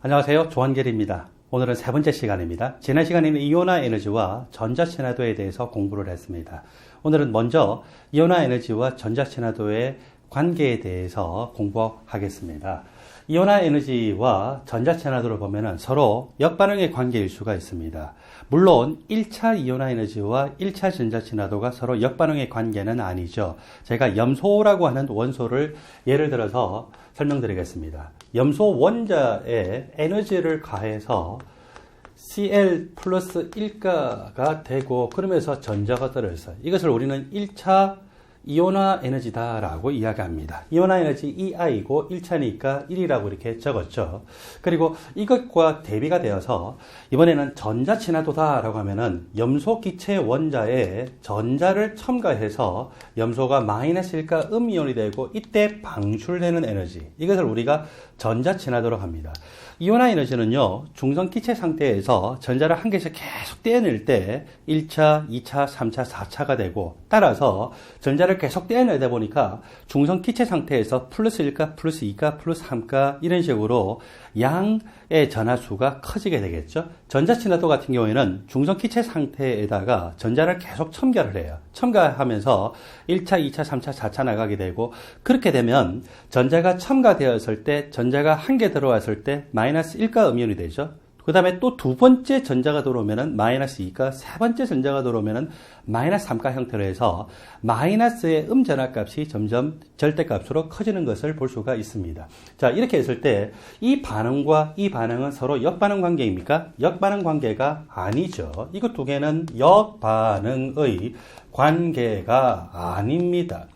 안녕하세요. 조한결입니다. 오늘은 세 번째 시간입니다. 지난 시간에는 이온화 에너지와 전자친화도에 대해서 공부를 했습니다. 오늘은 먼저 이온화 에너지와 전자친화도의 관계에 대해서 공부하겠습니다. 이온화 에너지와 전자친화도를 보면 서로 역반응의 관계일 수가 있습니다. 물론 1차 이온화 에너지와 1차 전자친화도가 서로 역반응의 관계는 아니죠. 제가 염소라고 하는 원소를 예를 들어서 설명드리겠습니다. 염소 원자에 에너지를 가해서 Cl 플러스 1가가 되고 그러면서 전자가 떨어져서 이것을 우리는 1차 이온화 에너지다라고 이야기합니다. 이온화 에너지 EI고 1차니까 1이라고 이렇게 적었죠. 그리고 이것과 대비가 되어서 이번에는 전자친화도다라고 하면은 염소 기체 원자에 전자를 첨가해서 염소가 마이너스 1가 음이온이 되고 이때 방출되는 에너지, 이것을 우리가 전자친화도라고 합니다. 이온화 에너지는요, 중성 기체 상태에서 전자를 한 개씩 계속 떼어낼 때 1차, 2차, 3차, 4차가 되고, 따라서 전자를 계속 떼어내다 보니까 중성 기체 상태에서 플러스 1가, 플러스 2가, 플러스 3가 이런 식으로 양의 전하수가 커지게 되겠죠. 전자친화도 같은 경우에는 중성 기체 상태에다가 전자를 계속 첨가를 해요. 첨가하면서 1차, 2차, 3차, 4차 나가게 되고, 그렇게 되면 전자가 첨가되었을 때, 전자가 한 개 들어왔을 때 마이너스 1가 음이온이 되죠. 그 다음에 또 두 번째 전자가 들어오면은 마이너스 2가, 세 번째 전자가 들어오면은 마이너스 3가 형태로 해서 마이너스의 전하값이 점점 절대값으로 커지는 것을 볼 수가 있습니다. 자, 이렇게 했을 때 이 반응과 이 반응은 서로 역반응 관계입니까? 역반응 관계가 아니죠. 이거 두 개는 역반응의 관계가 아닙니다.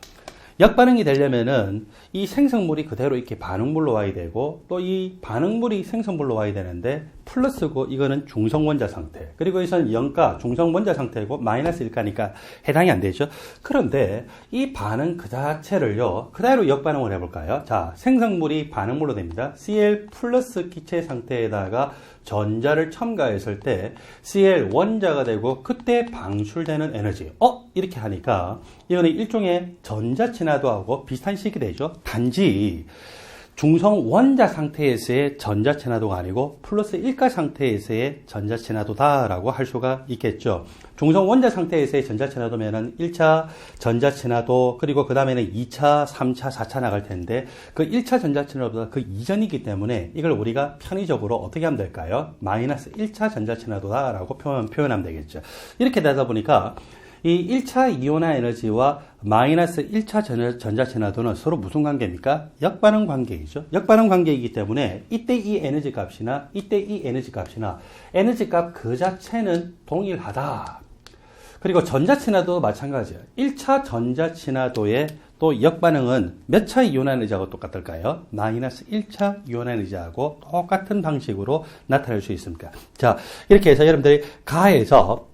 역반응이 되려면은 이 생성물이 그대로 이렇게 반응물로 와야 되고, 또 이 반응물이 생성물로 와야 되는데 플러스고 이거는 중성원자 상태, 그리고 이것은 0가 중성원자 상태고 마이너스 1가니까 해당이 안 되죠. 그런데 이 반응 그 자체를요 그대로 역반응을 해볼까요? 자, 생성물이 반응물로 됩니다. Cl 플러스 기체 상태에다가 전자를 첨가했을 때 Cl 원자가 되고 그때 방출되는 에너지, 이렇게 하니까 이거는 일종의 전자친화도하고 비슷한 식이 되죠. 단지 중성 원자 상태에서의 전자친화도가 아니고 플러스 1가 상태에서의 전자친화도다라고 할 수가 있겠죠. 중성 원자 상태에서의 전자친화도면은 1차 전자친화도, 그리고 그 다음에는 2차, 3차, 4차 나갈 텐데 그 1차 전자친화도보다 그 이전이기 때문에 이걸 우리가 편의적으로 어떻게 하면 될까요? 마이너스 1차 전자친화도다라고 표현하면 되겠죠. 이렇게 되다 보니까 이 1차 이온화 에너지와 마이너스 1차 전자친화도는 서로 무슨 관계입니까? 역반응 관계이죠. 역반응 관계이기 때문에 이때 이 에너지 값이나 이때 이 에너지 값이나 에너지 값 그 자체는 동일하다. 그리고 전자친화도 마찬가지예요. 1차 전자친화도의 또 역반응은 몇 차 이온화 에너지하고 똑같을까요? 마이너스 1차 이온화 에너지하고 똑같은 방식으로 나타낼 수 있습니다. 자, 이렇게 해서 여러분들이 가해서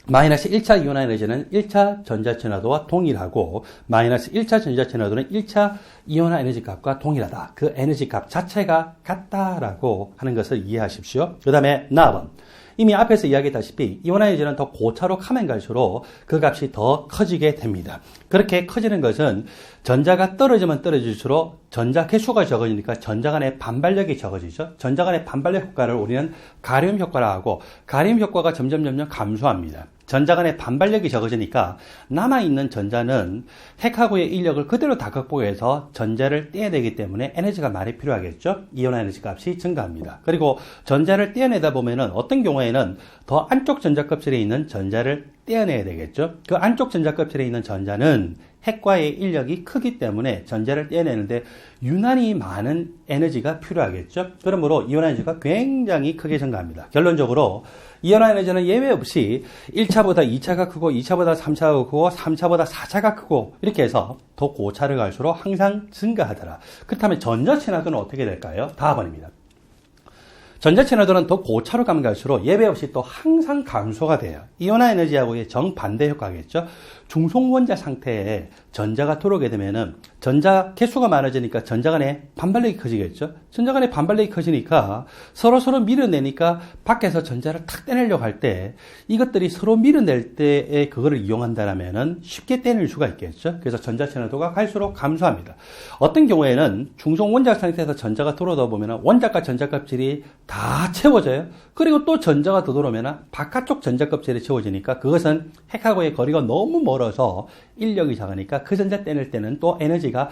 마이너스 1차 이온화 에너지는 1차 전자친화도와 동일하고 마이너스 1차 전자친화도는 1차 이온화 에너지 값과 동일하다. 그 에너지 값 자체가 같다라고 하는 것을 이해하십시오. 그 다음에 나번. 이미 앞에서 이야기했다시피 이온화 에너지는 더 고차로 가면 갈수록 그 값이 더 커지게 됩니다. 그렇게 커지는 것은 전자가 떨어지면 떨어질수록 전자 개수가 적어지니까 전자 간의 반발력이 적어지죠. 전자 간의 반발력 효과를 우리는 가리움 효과라 하고, 가리움 효과가 점점 감소합니다. 전자 간의 반발력이 적어지니까 남아있는 전자는 핵하고의 인력을 그대로 다 극복해서 전자를 떼어내기 때문에 에너지가 많이 필요하겠죠. 이온화 에너지 값이 증가합니다. 그리고 전자를 떼어내다 보면은 어떤 경우에는 더 안쪽 전자 껍질에 있는 전자를 떼어내야 되겠죠. 그 안쪽 전자 껍질에 있는 전자는 핵과의 인력이 크기 때문에 전자를 떼어내는데 유난히 많은 에너지가 필요하겠죠. 그러므로 이온화 에너지가 굉장히 크게 증가합니다. 결론적으로 이온화 에너지는 예외 없이 1차보다 2차가 크고 2차보다 3차가 크고 3차보다 4차가 크고 이렇게 해서 더 고차를 갈수록 항상 증가하더라. 그렇다면 전자친화도는 어떻게 될까요? 다음번입니다. 전자친화도는 더 고차로 가면 갈수록 예외 없이 또 항상 감소가 돼요. 이온화 에너지하고의 정반대 효과겠죠. 중성원자 상태에 전자가 들어오게 되면은 전자 개수가 많아지니까 전자 간의 반발력이 커지겠죠. 전자 간의 반발력이 커지니까 서로 밀어내니까 밖에서 전자를 탁 떼내려고 할 때 이것들이 서로 밀어낼 때에 그거를 이용한다라면은 쉽게 떼낼 수가 있겠죠. 그래서 전자 친화도가 갈수록 감소합니다. 어떤 경우에는 중성원자 상태에서 전자가 들어오다 보면은 원자과 전자 껍질이 다 채워져요. 그리고 또 전자가 더 들어오면은 바깥쪽 전자 껍질이 채워지니까 그것은 핵하고의 거리가 너무 멀어서 인력이 작으니까 그 전자 떼낼 때는 또 에너지가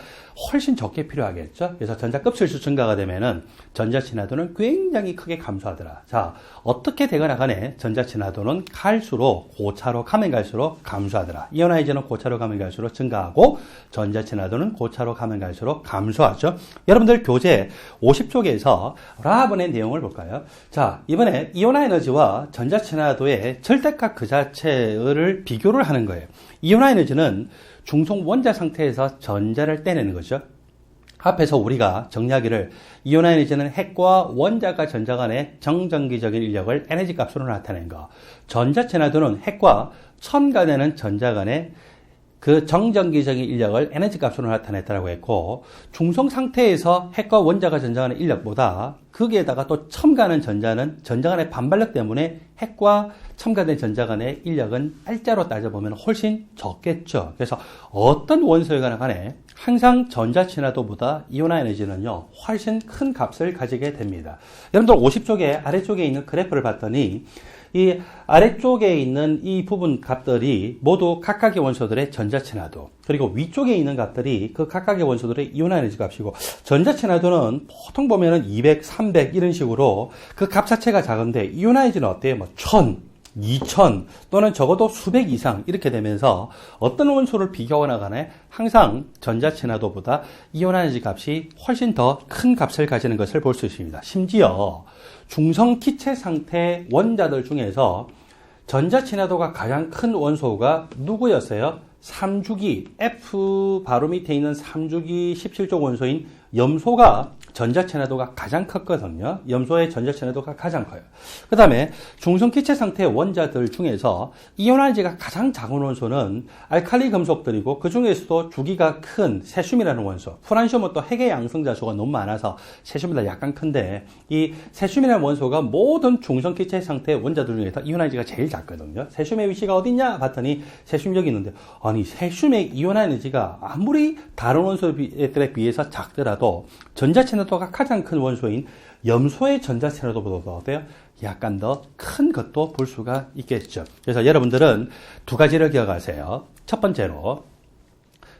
훨씬 적게 필요하겠죠. 그래서 전자 껍질수 증가가 되면은 전자 친화도는 굉장히 크게 감소하더라. 자, 어떻게 되거나 간에 전자 친화도는 갈수록 고차로 가면 갈수록 감소하더라. 이온화이즈는 고차로 가면 갈수록 증가하고 전자 친화도는 고차로 가면 갈수록 감소하죠. 여러분들 교재 50쪽에서 라번의 내용을 볼까요? 자, 이번에 이온화 에너지와 전자 친화도의 절대값 그 자체를 비교를 하는 거예요. 이온화 에너지는 중성 원자 상태에서 전자를 떼내는 거죠. 앞에서 우리가 정리하기를 이온화 에너지는 핵과 원자가 전자 간의 정전기적인 인력을 에너지 값으로 나타낸 거. 전자 친화도는 핵과 첨가되는 전자 간의 그 정전기적인 인력을 에너지 값으로 나타냈다고 했고, 중성 상태에서 핵과 원자가 전자 간의 인력보다 거기에다가 또 첨가하는 전자는 전자 간의 반발력 때문에 핵과 첨가된 전자 간의 인력은 알짜로 따져보면 훨씬 적겠죠. 그래서 어떤 원소이거나 간에 항상 전자 친화도보다 이온화 에너지는요 훨씬 큰 값을 가지게 됩니다. 여러분들 50쪽에 아래쪽에 있는 그래프를 봤더니 이 아래쪽에 있는 이 부분 값들이 모두 각각의 원소들의 전자 친화도, 그리고 위쪽에 있는 값들이 그 각각의 원소들의 이온화 에너지 값이고, 전자 친화도는 보통 보면은 200, 300 이런 식으로 그 값 자체가 작은데 이온화 에너지는 어때요? 뭐 1000, 2000 또는 적어도 수백 이상 이렇게 되면서 어떤 원소를 비교하거나 간에 항상 전자 친화도보다 이온화 에너지 값이 훨씬 더 큰 값을 가지는 것을 볼 수 있습니다. 심지어 중성 기체 상태 원자들 중에서 전자 친화도가 가장 큰 원소가 누구였어요? 3주기, F 바로 밑에 있는 3주기 17족 원소인 염소가 전자 친화도가 가장 컸거든요. 염소의 전자 친화도가 가장 커요. 그 다음에 중성 기체 상태의 원자들 중에서 이온화이즈가 가장 작은 원소는 알칼리 금속들이고, 그 중에서도 주기가 큰 세슘이라는 원소. 프란시움은 또 핵의 양성자수가 너무 많아서 세슘보다 약간 큰데, 이 세슘이라는 원소가 모든 중성 기체 상태의 원자들 중에서 이온화이즈가 제일 작거든요. 세슘의 위치가 어디냐 봤더니 세슘 여기 있는데, 아니 세슘의 이온화 에너지가 아무리 다른 원소들에 비해서 작더라도 전자 친화도가 가장 큰 원소인 염소의 전자 친화도보다 어때요? 약간 더 큰 것도 볼 수가 있겠죠. 그래서 여러분들은 두 가지를 기억하세요. 첫 번째로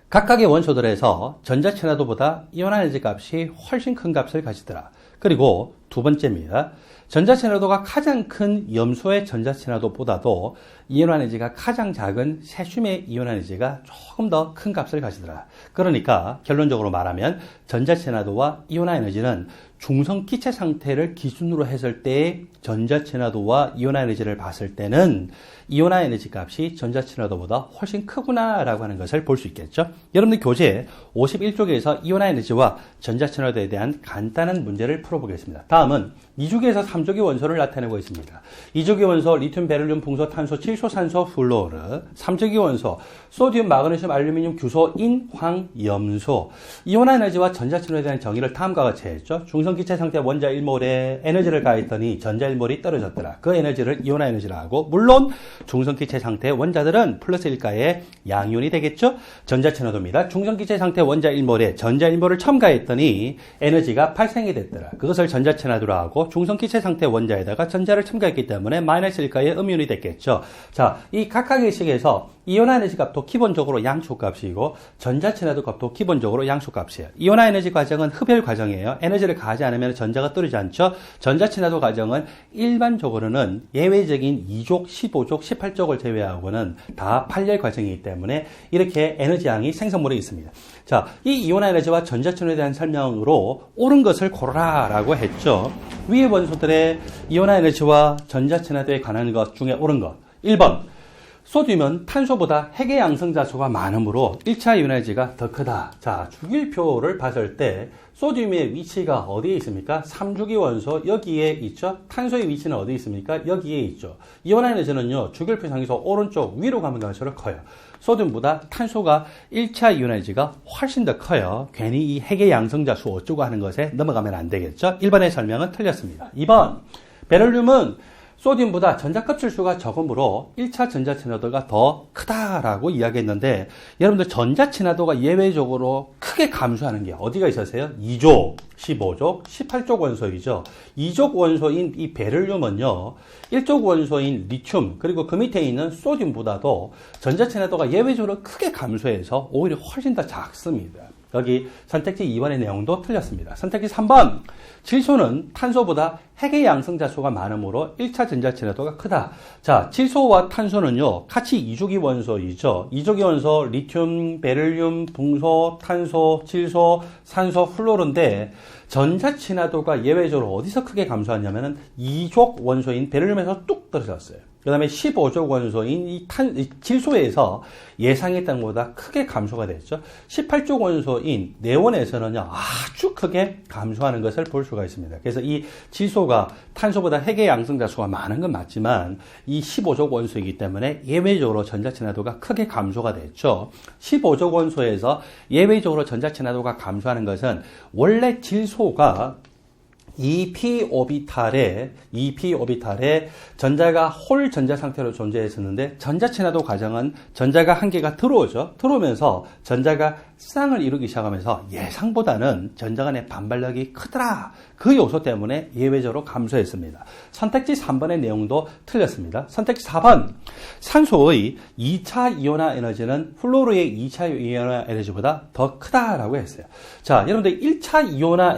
각각의 원소들에서 전자 친화도보다 이온화 에너지 값이 훨씬 큰 값을 가지더라. 그리고 두 번째입니다. 전자 친화도가 가장 큰 염소의 전자 친화도보다도 이온화 에너지가 가장 작은 세슘의 이온화 에너지가 조금 더 큰 값을 가지더라. 그러니까 결론적으로 말하면 전자 친화도와 이온화 에너지는 중성 기체 상태를 기준으로 했을 때의 전자 친화도와 이온화 에너지를 봤을 때는 이온화 에너지 값이 전자 친화도보다 훨씬 크구나라고 하는 것을 볼 수 있겠죠. 여러분들 교재 51쪽에서 이온화 에너지와 전자 친화도에 대한 간단한 문제를 풀어보겠습니다. 다음은 2주기에서 3주기 원소를 나타내고 있습니다. 2주기 원소 리튬, 베릴륨, 풍소, 탄소, 칠소, 산소, 플로르. 3주기 원소 소디움, 마그네슘, 알루미늄, 규소, 인, 황, 염소. 이온화 에너지와 전자 친화도에 대한 정의를 다음과 같이 했죠. 중성 기체 상태 원자 1몰에 에너지를 가했더니 전자 1몰이 떨어졌더라. 그 에너지를 이온화 에너지라 하고, 물론 중성 기체 상태의 원자들은 플러스 1가의 양이온이 되겠죠. 전자 친화도입니다. 중성 기체 상태 원자 1몰에 전자 1몰을 첨가했더니 에너지가 발생이 됐더라. 그것을 전자 친화도라 하고, 중성 기체 상태 원자에다가 전자를 첨가했기 때문에 마이너스 1가의 음이온이 됐겠죠. 자, 이 각각의 식에서 이온화 에너지 값도 기본적으로 양수값이고 전자 친화도 값도 기본적으로 양수값이에요. 이온화 에너지 과정은 흡열 과정이에요. 에너지를 가하지 않으면 전자가 떨어지지 않죠. 전자 친화도 과정은 일반적으로는 예외적인 2족, 15족, 18족을 제외하고는 다 8열 과정이기 때문에 이렇게 에너지 양이 생성물에 있습니다. 자, 이 이온화 에너지와 전자 친화도에 대한 설명으로 옳은 것을 고르라라고 했죠. 위의 원소들의 이온화 에너지와 전자 친화도에 관한 것 중에 옳은 것. 1번. 소듐은 탄소보다 핵의 양성자 수가 많으므로 1차 이온화제가 더 크다. 자, 주기율표를 봤을 때 소듐의 위치가 어디에 있습니까? 3주기 원소 여기에 있죠. 탄소의 위치는 어디에 있습니까? 여기에 있죠. 이온화에너지는요, 주기율표상에서 오른쪽 위로 가면 갈수록 커요. 소듐보다 탄소가 1차 이온화제가 훨씬 더 커요. 괜히 이 핵의 양성자 수 어쩌고 하는 것에 넘어가면 안 되겠죠. 1번의 설명은 틀렸습니다. 2번, 베릴륨은 소듐보다 전자껍질수가 적으므로 1차 전자친화도가 더 크다라고 이야기했는데, 여러분들 전자친화도가 예외적으로 크게 감소하는 게 어디가 있었어요? 2족, 15족, 18족 원소이죠. 2족 원소인 이 베릴륨은요, 1족 원소인 리튬, 그리고 그 밑에 있는 소듐보다도 전자친화도가 예외적으로 크게 감소해서 오히려 훨씬 더 작습니다. 여기 선택지 2번의 내용도 틀렸습니다. 선택지 3번. 질소는 탄소보다 핵의 양성자 수가 많으므로 1차 전자친화도가 크다. 자, 질소와 탄소는요, 같이 2주기 원소이죠. 2주기 원소, 리튬, 베릴륨, 붕소, 탄소, 질소, 산소, 플로르인데, 전자친화도가 예외적으로 어디서 크게 감소하냐면은 2족 원소인 베릴륨에서 뚝 떨어졌어요. 그 다음에 15족 원소인 이 질소에서 예상했던 것보다 크게 감소가 됐죠. 18족 원소인 네온에서는요, 아주 크게 감소하는 것을 볼 수가 있습니다. 그래서 이 질소가 탄소보다 핵의 양성자 수가 많은 건 맞지만, 이 15족 원소이기 때문에 예외적으로 전자친화도가 크게 감소가 됐죠. 15족 원소에서 예외적으로 전자친화도가 감소하는 것은 원래 질소가 EP 오비탈에 전자가 홀 전자 상태로 존재했었는데, 전자친화도 과정은 전자가 한 개가 들어오죠. 들어오면서 전자가 쌍을 이루기 시작하면서 예상보다는 전자 간의 반발력이 크더라. 그 요소 때문에 예외적으로 감소했습니다. 선택지 3번의 내용도 틀렸습니다. 선택지 4번. 산소의 2차 이온화 에너지는 플로르의 2차 이온화 에너지보다 더 크다라고 했어요. 자, 여러분들 1차 이온화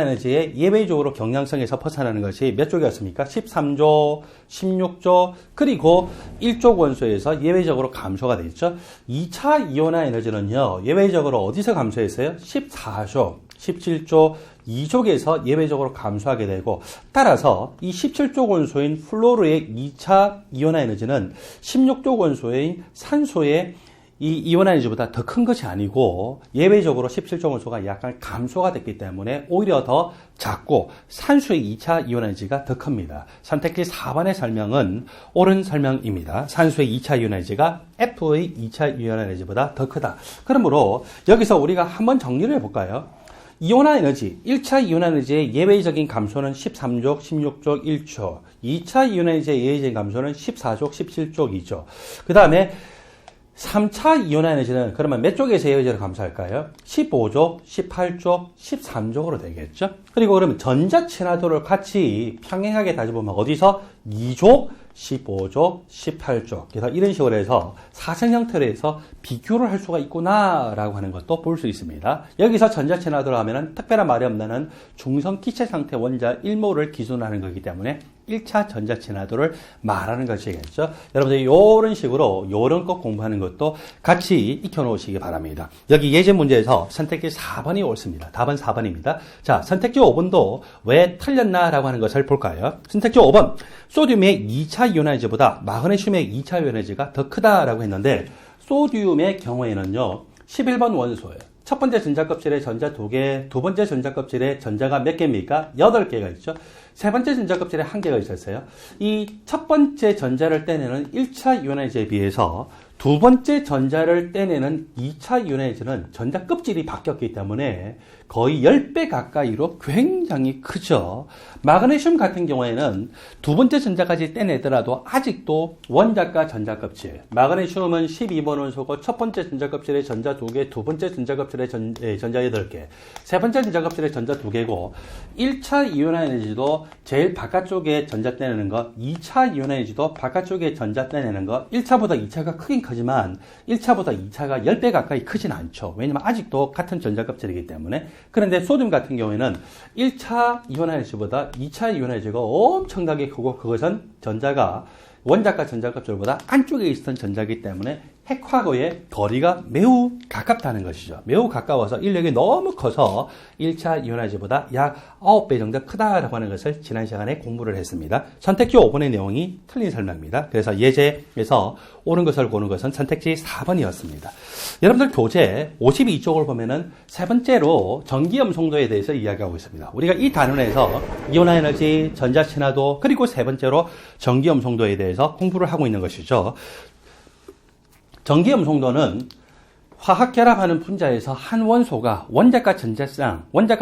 에너지의 예외적으로 경량성에서 벗어나는 것이 몇 쪽이었습니까? 13조, 16조, 그리고 1족 원소에서 예외적으로 감소가 됐죠. 2차 이온화 에너지는요, 예외적으로 어디서 감소했어요? 14조, 17조, 2족에서 예외적으로 감소하게 되고, 따라서 이 17족 원소인 플로르의 2차 이온화 에너지는 16족 원소인 산소의 이 이온화 에너지보다 더 큰 것이 아니고, 예외적으로 17족 원소가 약간 감소가 됐기 때문에 오히려 더 작고, 산소의 2차 이온화 에너지가 더 큽니다. 선택지 4번의 설명은 옳은 설명입니다. 산소의 2차 이온화 에너지가 F의 2차 이온화 에너지보다 더 크다. 그러므로 여기서 우리가 한번 정리를 해볼까요? 이온화 에너지, 1차 이온화 에너지의 예외적인 감소는 13족, 16족, 1초. 2차 이온화 에너지의 예외적인 감소는 14족, 17족이죠. 그 다음에 3차 이온화 에너지는 그러면 몇 쪽에서 예외적으로 감소할까요? 15족, 18족, 13족으로 되겠죠? 그리고 그러면 전자친화도를 같이 평행하게 따져보면 어디서? 2족, 15족, 18족. 그래서 이런 식으로 해서 사선 형태로 해서 비교를 할 수가 있구나라고 하는 것도 볼 수 있습니다. 여기서 전자친화도를 하면은 특별한 말이 없는 중성 기체 상태 원자 1몰을 기준으로 하는 거기 때문에 1차 전자친화도를 말하는 것이겠죠. 여러분들 이런 식으로 이런 것 공부하는 것도 같이 익혀놓으시기 바랍니다. 여기 예제 문제에서 선택지 4번이 옳습니다. 답은 4번입니다. 자, 선택지 5번도 왜 틀렸나라고 하는 것을 볼까요? 선택지 5번. 소듐의 2차 이온화제보다 마그네슘의 2차 이온화제가 더 크다라고 했는데, 소듐의 경우에는요, 11번 원소예요. 첫 번째 전자껍질에 전자 2개, 두 번째 전자껍질에 전자가 몇 개입니까? 8개가 있죠. 세 번째 전자껍질에 1개가 있었어요. 이 첫 번째 전자를 떼내는 1차 이온화제에 비해서 두 번째 전자를 떼내는 2차 이온화제는 전자 껍질이 바뀌었기 때문에 거의 10배 가까이로 굉장히 크죠. 마그네슘 같은 경우에는 두 번째 전자까지 떼내더라도 아직도 원자과 전자 껍질, 마그네슘은 12번 원소고 첫 번째 전자 껍질에 전자 2개, 두 번째 전자 껍질에 전자 8개, 세 번째 전자 껍질에 전자 2개고, 1차 이온화 에너지도 제일 바깥쪽에 전자 떼내는 것, 2차 이온화 에너지도 바깥쪽에 전자 떼내는 것, 1차보다 2차가 크긴 크지만 1차보다 2차가 10배 가까이 크진 않죠. 왜냐면 아직도 같은 전자 껍질이기 때문에. 그런데 소듐 같은 경우에는 1차 이온화 에너지보다 2차 이온화 에너지가 엄청나게 크고, 그것은 전자가 원자과 전자 껍질보다 안쪽에 있었던 전자이기 때문에 핵하고의 거리가 매우 가깝다는 것이죠. 매우 가까워서 인력이 너무 커서 1차 이온화제보다 약 9배 정도 크다라고 하는 것을 지난 시간에 공부를 했습니다. 선택지 5번의 내용이 틀린 설명입니다. 그래서 예제에서 옳은 것을 고른 것은 선택지 4번이었습니다. 여러분들 교재 52쪽을 보면은 세 번째로 전기염 송도에 대해서 이야기하고 있습니다. 우리가 이 단원에서 이온화 에너지, 전자 친화도, 그리고 세 번째로 전기염 송도에 대해서 공부를 하고 있는 것이죠. 전기염 송도는 화학 결합하는 분자에서 한 원소가 원자과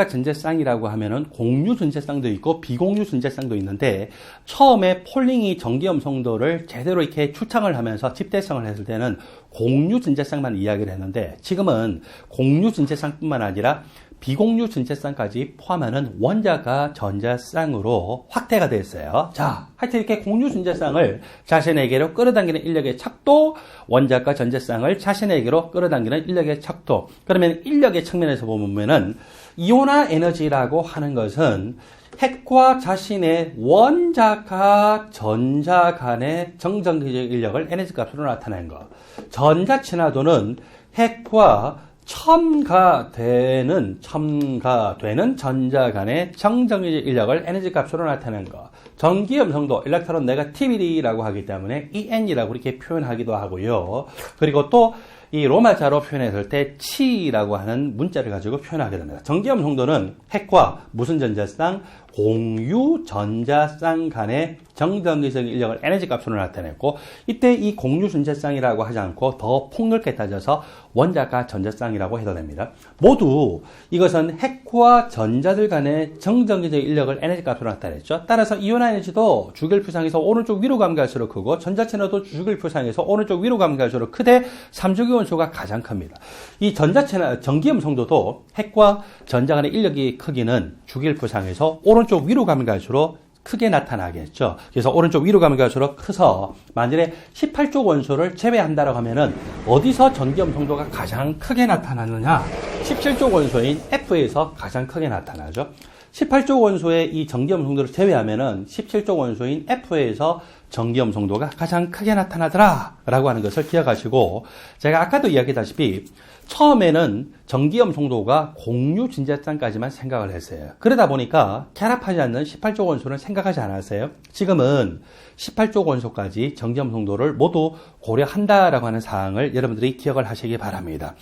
전자쌍이라고 하면은 공유 전자쌍도 있고 비공유 전자쌍도 있는데, 처음에 폴링이 전기염 송도를 제대로 이렇게 추정을 하면서 집대성을 했을 때는 공유 전자쌍만 이야기를 했는데, 지금은 공유 전자쌍뿐만 아니라 비공유 전자쌍까지 포함하는 원자가 전자쌍으로 확대가 됐어요. 자, 하여튼 이렇게 공유 전자쌍을 자신에게로 끌어당기는 인력의 척도, 원자가 전자쌍을 자신에게로 끌어당기는 인력의 척도. 그러면 인력의 측면에서 보면은 이온화 에너지라고 하는 것은 핵과 자신의 원자가 전자 간의 정전기적 인력을 에너지 값으로 나타낸 것. 전자 친화도는 핵과 첨가되는 전자 간의 정전기적 인력을 에너지 값으로 나타내는 것. 전기염 송도, 일렉트론 네거티비티라고 하기 때문에 EN이라고 이렇게 표현하기도 하고요. 그리고 또 이 로마자로 표현했을 때 치라고 하는 문자를 가지고 표현하게 됩니다. 전기염 송도는 핵과 무슨 전자쌍? 공유 전자쌍 간의 정전기적 인력을 에너지 값으로 나타냈고, 이때 이 공유 전자쌍이라고 하지 않고 더 폭넓게 따져서 원자가 전자쌍이라고 해도 됩니다. 모두 이것은 핵과 전자들 간의 정전기적 인력을 에너지 값으로 나타냈죠. 따라서 이온화 에너지도 주기율표상에서 오른쪽 위로 가면 갈수록 크고, 전자친화도 주기율표상에서 오른쪽 위로 가면 갈수록 크되 3주기 원소가 가장 큽니다. 이 전기염 송도도 핵과 전자 간의 인력이 크기는 주기율표상에서 오른쪽 위로 가면 갈수록 크게 나타나겠죠. 그래서 오른쪽 위로 가면 갈수록 커서, 만일에 18쪽 원소를 제외한다라고 하면은 어디서 전기염 송도가 가장 크게 나타나느냐? 17쪽 원소인 F에서 가장 크게 나타나죠. 18쪽 원소의 이 전기염 송도를 제외하면은 17쪽 원소인 F에서 전기염 송도가 가장 크게 나타나더라 라고 하는 것을 기억하시고, 제가 아까도 이야기했다시피 처음에는 전기염 송도가 공유 전자쌍까지만 생각을 했어요. 그러다 보니까 결합하지 않는 18쪽 원소는 생각하지 않았어요. 지금은 18쪽 원소까지 전기염 송도를 모두 고려한다라고 하는 사항을 여러분들이 기억을 하시기 바랍니다.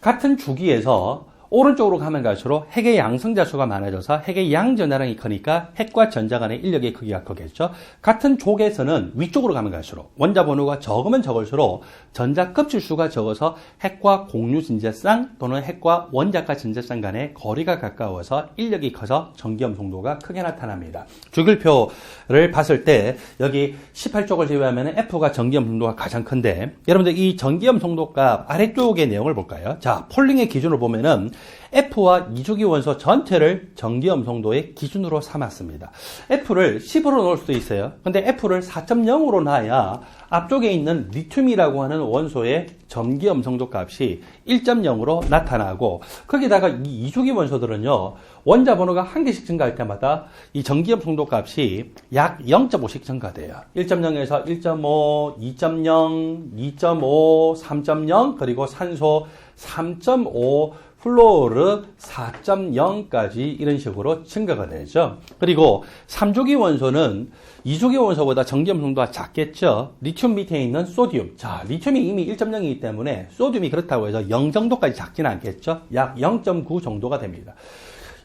같은 주기에서 오른쪽으로 가면 갈수록 핵의 양성자 수가 많아져서 핵의 양전하량이 크니까 핵과 전자 간의 인력의 크기가 크겠죠. 같은 족에서는 위쪽으로 가면 갈수록 원자 번호가 적으면 적을수록 전자 껍질 수가 적어서 핵과 공유 전자쌍 또는 핵과 원자가 전자쌍 간의 거리가 가까워서 인력이 커서 전기염 송도가 크게 나타납니다. 주기율표를 봤을 때 여기 18쪽을 제외하면 F가 전기염 송도가 가장 큰데, 여러분들 이 전기염 송도값 아래쪽의 내용을 볼까요? 자, 폴링의 기준을 보면은 F와 이주기 원소 전체를 전기염 송도의 기준으로 삼았습니다. F를 10으로 놓을 수도 있어요. 근데 F를 4.0으로 놔야 앞쪽에 있는 리튬이라고 하는 원소의 전기염 송도 값이 1.0으로 나타나고, 거기다가 이 이주기 원소들은요, 원자 번호가 한 개씩 증가할 때마다 이 전기염 송도 값이 약 0.5씩 증가돼요. 1.0에서 1.5, 2.0, 2.5, 3.0, 그리고 산소 3.5, 플로르 4.0까지 이런 식으로 증가가 되죠. 그리고 3주기 원소는 2주기 원소보다 전기염 송도가 작겠죠. 리튬 밑에 있는 소듐. 자, 리튬이 이미 1.0이기 때문에 소듐이 그렇다고 해서 0 정도까지 작지는 않겠죠. 약 0.9 정도가 됩니다.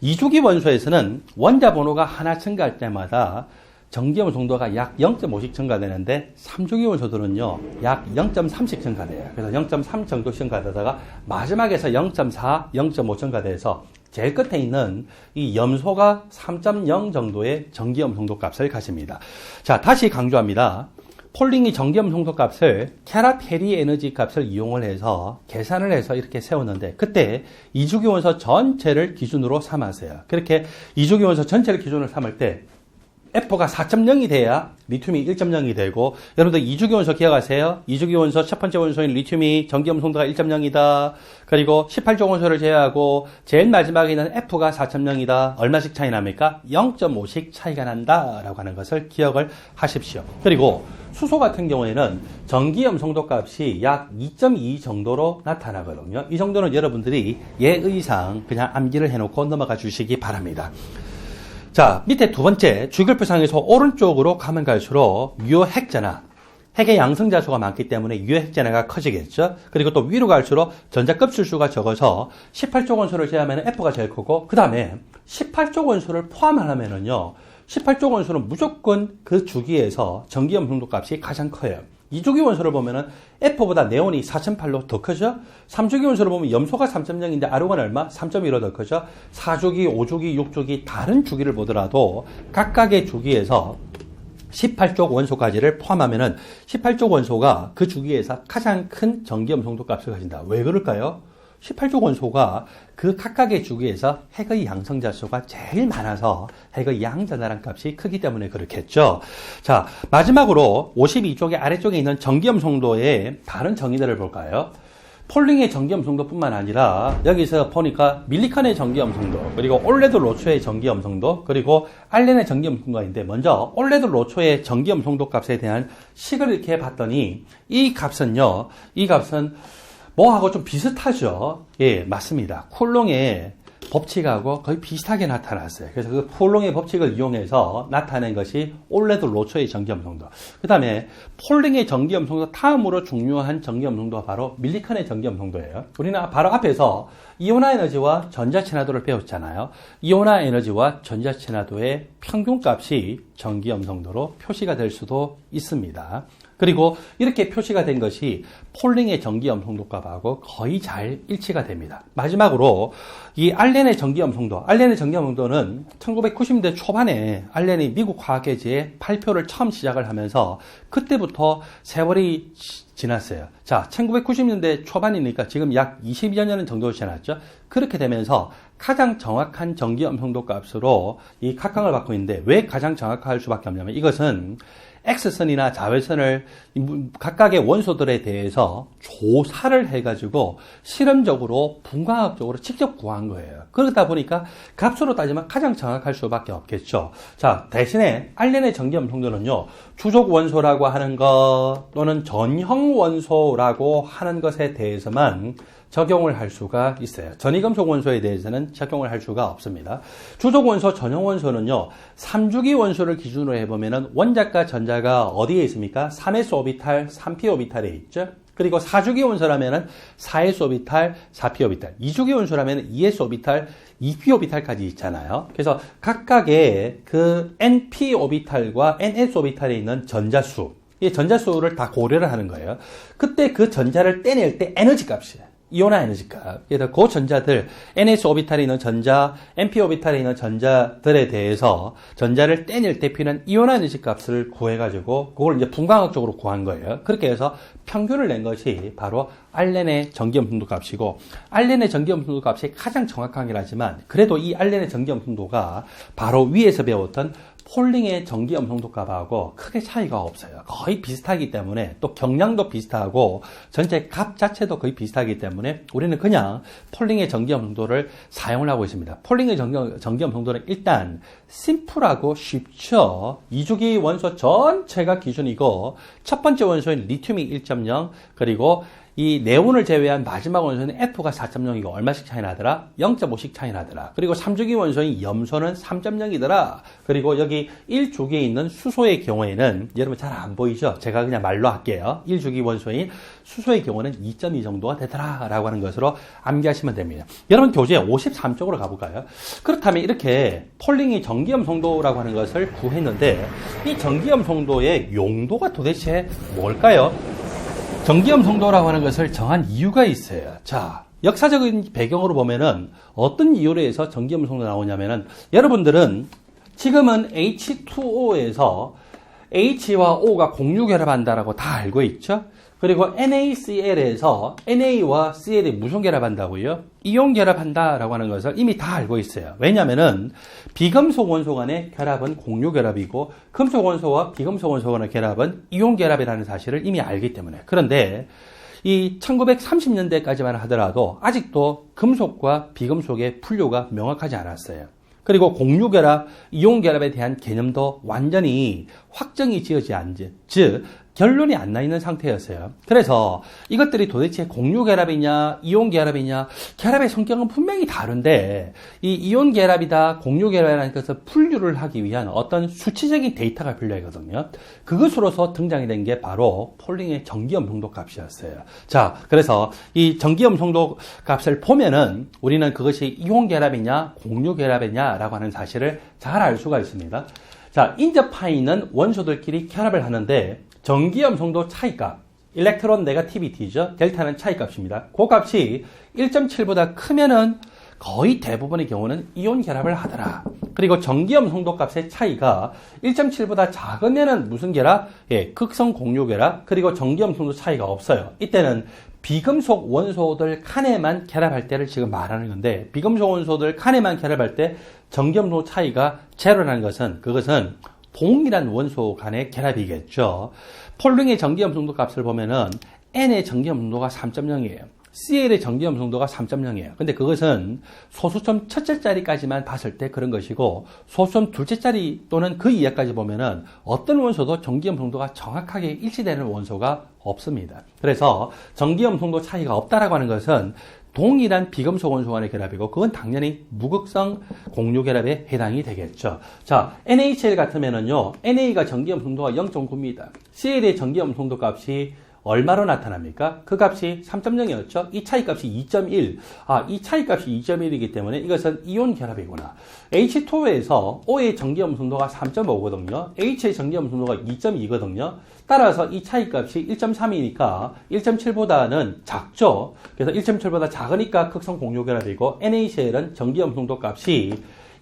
2주기 원소에서는 원자 번호가 하나 증가할 때마다 전기염 송도가 약 0.5씩 증가되는데, 3주기 원소들은요 약 0.3씩 증가돼요. 그래서 0.3 정도 증가되다가 마지막에서 0.4, 0.5 증가돼서 제일 끝에 있는 이 염소가 3.0 정도의 전기염 송도 값을 가집니다. 자, 다시 강조합니다. 폴링이 전기염 송도 값을 캐럿 해리 에너지 값을 이용을 해서 계산을 해서 이렇게 세웠는데, 그때 이주기 원소 전체를 기준으로 삼았어요. 그렇게 이주기 원소 전체를 기준으로 삼을 때 F가 4.0이 돼야 리튬이 1.0이 되고, 여러분들 이주기 원소 기억하세요? 이주기 원소 첫 번째 원소인 리튬이 전기염 송도가 1.0이다. 그리고 18조 원소를 제외하고 제일 마지막에 있는 F가 4.0이다. 얼마씩 차이 납니까? 0.5씩 차이가 난다라고 하는 것을 기억을 하십시오. 그리고 수소 같은 경우에는 전기염 송도 값이 약 2.2 정도로 나타나거든요. 이 정도는 여러분들이 예의상 그냥 암기를 해놓고 넘어가 주시기 바랍니다. 자, 밑에 두 번째 주결표상에서 오른쪽으로 가면 갈수록 유효핵전화, 핵의 양성자수가 많기 때문에 유효핵전화가 커지겠죠. 그리고 또 위로 갈수록 전자급실수가 적어서 18조 원소를 제외하면 F가 제일 크고, 그 다음에 18조 원소를 포함하면은요, 18조 원소는 무조건 그 주기에서 전기염 송도 값이 가장 커요. 2주기 원소를 보면은 F보다 네온이 4.8로 더 크죠? 3주기 원소를 보면 염소가 3.0인데 아르곤은 얼마? 3.15 더 크죠? 4주기, 5주기, 6주기 다른 주기를 보더라도 각각의 주기에서 18쪽 원소까지를 포함하면은 18쪽 원소가 그 주기에서 가장 큰 전기염 송도 값을 가진다. 왜 그럴까요? 18족 원소가 그 각각의 주기에서 핵의 양성자 수가 제일 많아서 핵의 양전하란 값이 크기 때문에 그렇겠죠. 자, 마지막으로 52쪽의 아래쪽에 있는 전기염 송도의 다른 정의들을 볼까요? 폴링의 전기염 송도뿐만 아니라 여기서 보니까 밀리칸의 전기염 송도, 그리고 올레드 로초의 전기염 송도, 그리고 알렌의 전기염 송도가 있는데, 먼저 올레드 로초의 전기염 송도 값에 대한 식을 이렇게 봤더니 이 값은 뭐하고 좀 비슷하죠? 예, 맞습니다. 쿨롱의 법칙하고 거의 비슷하게 나타났어요. 그래서 그 쿨롱의 법칙을 이용해서 나타낸 것이 올레드 로초의 전기염 송도. 그 다음에 폴링의 전기염 송도 다음으로 중요한 전기염 송도가 바로 밀리칸의 전기염 송도예요. 우리는 바로 앞에서 이온화 에너지와 전자 친화도를 배웠잖아요. 이온화 에너지와 전자 친화도의 평균값이 전기염 송도로 표시가 될 수도 있습니다. 그리고 이렇게 표시가 된 것이 폴링의 전기염 송도값하고 거의 잘 일치가 됩니다. 마지막으로 이 알렌의 전기염 송도는 1990년대 초반에 알렌이 미국 과학계지에 발표를 처음 시작을 하면서 그때부터 세월이 지났어요. 자, 1990년대 초반이니까 지금 약 20여 년 정도 지났죠. 그렇게 되면서 가장 정확한 전기염 송도 값으로 이 각광을 받고 있는데, 왜 가장 정확할 수밖에 없냐면, 이것은 X선이나 자외선을 각각의 원소들에 대해서 조사를 해가지고 실험적으로 분광학적으로 직접 구한 거예요. 그러다 보니까 값으로 따지면 가장 정확할 수밖에 없겠죠. 자, 대신에 알렌의 전기염 송도는요, 주족 원소라고 하는 것 또는 전형 원소라고 하는 것에 대해서만 적용을 할 수가 있어요. 전이금속 원소에 대해서는 적용을 할 수가 없습니다. 주족 원소, 전형 원소는요, 3주기 원소를 기준으로 해보면은 원자과 전자가 어디에 있습니까? 3s 오비탈, 3p 오비탈에 있죠. 그리고 4주기 원소라면은 4s 오비탈, 4p 오비탈. 2주기 원소라면은 2s 오비탈, 2p 오비탈까지 있잖아요. 그래서 각각의 그 np 오비탈과 ns 오비탈에 있는 전자수, 이 전자수를 다 고려를 하는 거예요. 그때 그 전자를 떼낼 때 에너지 값이에요. 이온화 에너지 값. 그래서 그 전자들, ns 오비탈에 있는 전자, np 오비탈에 있는 전자들에 대해서 전자를 떼낼 때 필요한 이온화 에너지 값을 구해가지고 그걸 이제 분광학적으로 구한 거예요. 그렇게 해서 평균을 낸 것이 바로 알렌의 전기염 송도 값이고, 알렌의 전기염 송도 값이 가장 정확하긴 하지만 그래도 이 알렌의 전기염 송도가 바로 위에서 배웠던 폴링의 전기염 송도 값하고 크게 차이가 없어요. 거의 비슷하기 때문에, 또 경량도 비슷하고 전체 값 자체도 거의 비슷하기 때문에 우리는 그냥 폴링의 전기염 송도를 사용을 하고 있습니다. 폴링의 전기염 송도는 일단 심플하고 쉽죠. 2주기 원소 전체가 기준이고, 첫 번째 원소인 리튬이 1.0, 그리고 이 네온을 제외한 마지막 원소는 F가 4.0이고 얼마씩 차이 나더라? 0.5씩 차이 나더라. 그리고 3주기 원소인 염소는 3.0이더라. 그리고 여기 1주기에 있는 수소의 경우에는, 여러분 잘 안 보이죠? 제가 그냥 말로 할게요. 1주기 원소인 수소의 경우는 2.2 정도가 되더라 라고 하는 것으로 암기하시면 됩니다. 여러분 교재 53쪽으로 가볼까요? 그렇다면 이렇게 폴링이 전기염 송도라고 하는 것을 구했는데, 이 전기염 송도의 용도가 도대체 뭘까요? 전기염 송도라고 하는 것을 정한 이유가 있어요. 자, 역사적인 배경으로 보면은 어떤 이유로 해서 전기염 송도 나오냐면은, 여러분들은 지금은 H2O에서 H와 O가 공유 결합한다라고 다 알고 있죠? 그리고 NaCl에서 NA와 Cl이 무슨 결합한다고요? 이온 결합한다라고 하는 것을 이미 다 알고 있어요. 왜냐하면은 비금속 원소 간의 결합은 공유 결합이고 금속 원소와 비금속 원소 간의 결합은 이온 결합이라는 사실을 이미 알기 때문에. 그런데 이 1930년대까지만 하더라도 아직도 금속과 비금속의 분류가 명확하지 않았어요. 그리고 공유 결합, 이온 결합에 대한 개념도 완전히 확정이 지어지지 않은, 즉 결론이 안 나 있는 상태였어요. 그래서 이것들이 도대체 공유 결합이냐, 이온 결합이냐, 결합의 성격은 분명히 다른데 이 이온 결합이다, 공유 결합이라는 것을 분류를 하기 위한 어떤 수치적인 데이터가 필요하거든요. 그것으로서 등장이 된 게 바로 폴링의 전기염 농도 값이었어요. 자, 그래서 이 전기염 농도 값을 보면은 우리는 그것이 이온 결합이냐, 공유 결합이냐라고 하는 사실을 잘 알 수가 있습니다. 자, 인접하이는 원소들끼리 결합을 하는데 전기염 농도 차이값, 일렉트론 네거티비티죠. 델타는 차이값입니다. 그 값이 1.7보다 크면은 거의 대부분의 경우는 이온 결합을 하더라. 그리고 전기염 농도 값의 차이가 1.7보다 작으면은 무슨 결합? 예, 극성 공유 결합. 그리고 전기염 농도 차이가 없어요. 이때는 비금속 원소들 칸에만 결합할 때를 지금 말하는 건데, 비금속 원소들 칸에만 결합할 때 전기염 농도 차이가 제로라는 것은 그것은 동일한 원소 간의 결합이겠죠. 폴링의 전기염 농도 값을 보면은 N의 전기염 농도가 3.0이에요. CL의 전기염 농도가 3.0이에요. 근데 그것은 소수점 첫째 자리까지만 봤을 때 그런 것이고, 소수점 둘째 자리 또는 그 이하까지 보면은 어떤 원소도 전기염 농도가 정확하게 일치되는 원소가 없습니다. 그래서 전기염 농도 차이가 없다라고 하는 것은 동일한 비금속 원소 간의 결합이고, 그건 당연히 무극성 공유 결합에 해당이 되겠죠. 자, NaCl 같으면은요, NA가 전기염 농도가 0.9입니다. CL의 전기염 농도 값이 얼마로 나타납니까? 그 값이 3.0이었죠? 이 차이 값이 2.1. 이 차이 값이 2.1이기 때문에 이것은 이온 결합이구나. H2에서 O의 전기염 농도가 3.5거든요. H의 전기염 농도가 2.2거든요. 따라서 이 차이 값이 1.3이니까 1.7보다는 작죠? 그래서 1.7보다 작으니까 극성 공유 결합이고, NaCl은 전기염 농도 값이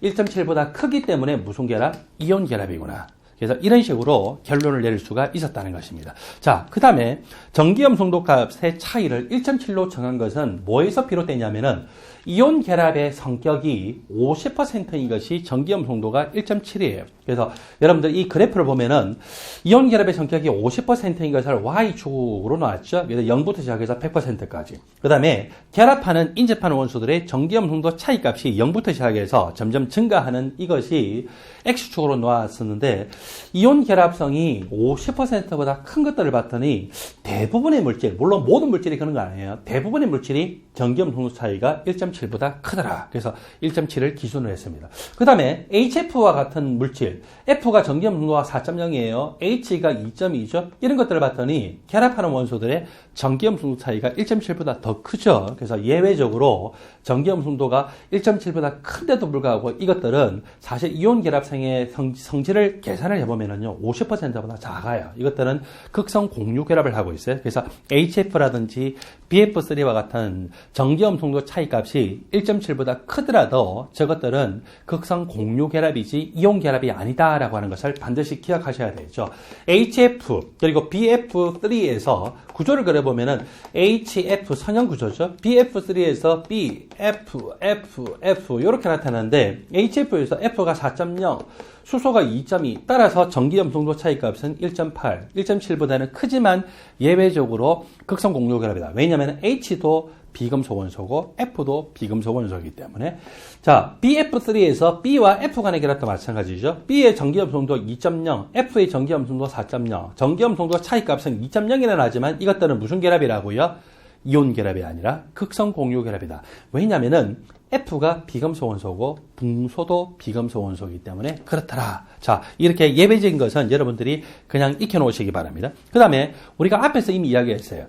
1.7보다 크기 때문에 무슨 결합? 이온 결합이구나. 그래서 이런 식으로 결론을 내릴 수가 있었다는 것입니다. 자, 그 다음에 전기염 농도 값의 차이를 1.7로 정한 것은 뭐에서 비롯되냐면은 이온 결합의 성격이 50%인 것이 전기염 농도가 1.7이에요. 그래서 여러분들 이 그래프를 보면은 이온 결합의 성격이 50%인 것을 Y축으로 놨죠. 그래서 0부터 시작해서 100%까지. 그 다음에 결합하는, 인접하는 원소들의 전기염 농도 차이 값이 0부터 시작해서 점점 증가하는 이것이 X축으로 놓았었는데, 이온 결합성이 50%보다 큰 것들을 봤더니 대부분의 물질, 물론 모든 물질이 그런 거 아니에요. 대부분의 물질이 전기염 농도 차이가 1.7보다 크더라. 그래서 1.7을 기준으로 했습니다. 그 다음에 HF와 같은 물질, F가 전기염 농도가 4.0이에요. H가 2.2죠. 이런 것들을 봤더니 결합하는 원소들의 전기염 농도 차이가 1.7보다 더 크죠. 그래서 예외적으로 전기염 농도가 1.7보다 큰데도 불구하고 이것들은 사실 이온 결합성의 성질을 계산을 해보면은요, 50%보다 작아요. 이것들은 극성 공유 결합을 하고 있어요. 그래서 HF라든지 BF3와 같은 전기염 농도 차이 값이 1.7보다 크더라도 저것들은 극성 공유 결합이지 이온 결합이 아니다라고 하는 것을 반드시 기억하셔야 되죠. HF 그리고 BF3에서 구조를 그려보면은 HF 선형 구조죠. BF3에서 B, F, F, F 이렇게 나타나는데, HF에서 F가 4.0, 수소가 2.2, 따라서 전기염 농도 차이 값은 1.8, 1.7보다는 크지만 예외적으로 극성 공유 결합이다. 왜냐하면 H도 비금속 원소고 F도 비금속 원소이기 때문에. 자, BF3에서 B와 F 간의 결합도 마찬가지죠. B의 전기염 농도 2.0, F의 전기염 농도 4.0. 전기염 농도 차이 값은 2.0이나 나지만 이것들은 무슨 결합이라고요? 이온 결합이 아니라 극성 공유 결합이다. 왜냐면은 F가 비금속 원소고 붕소도 비금속 원소이기 때문에 그렇더라. 자, 이렇게 예외적인 것은 여러분들이 그냥 익혀놓으시기 바랍니다. 그 다음에 우리가 앞에서 이미 이야기했어요.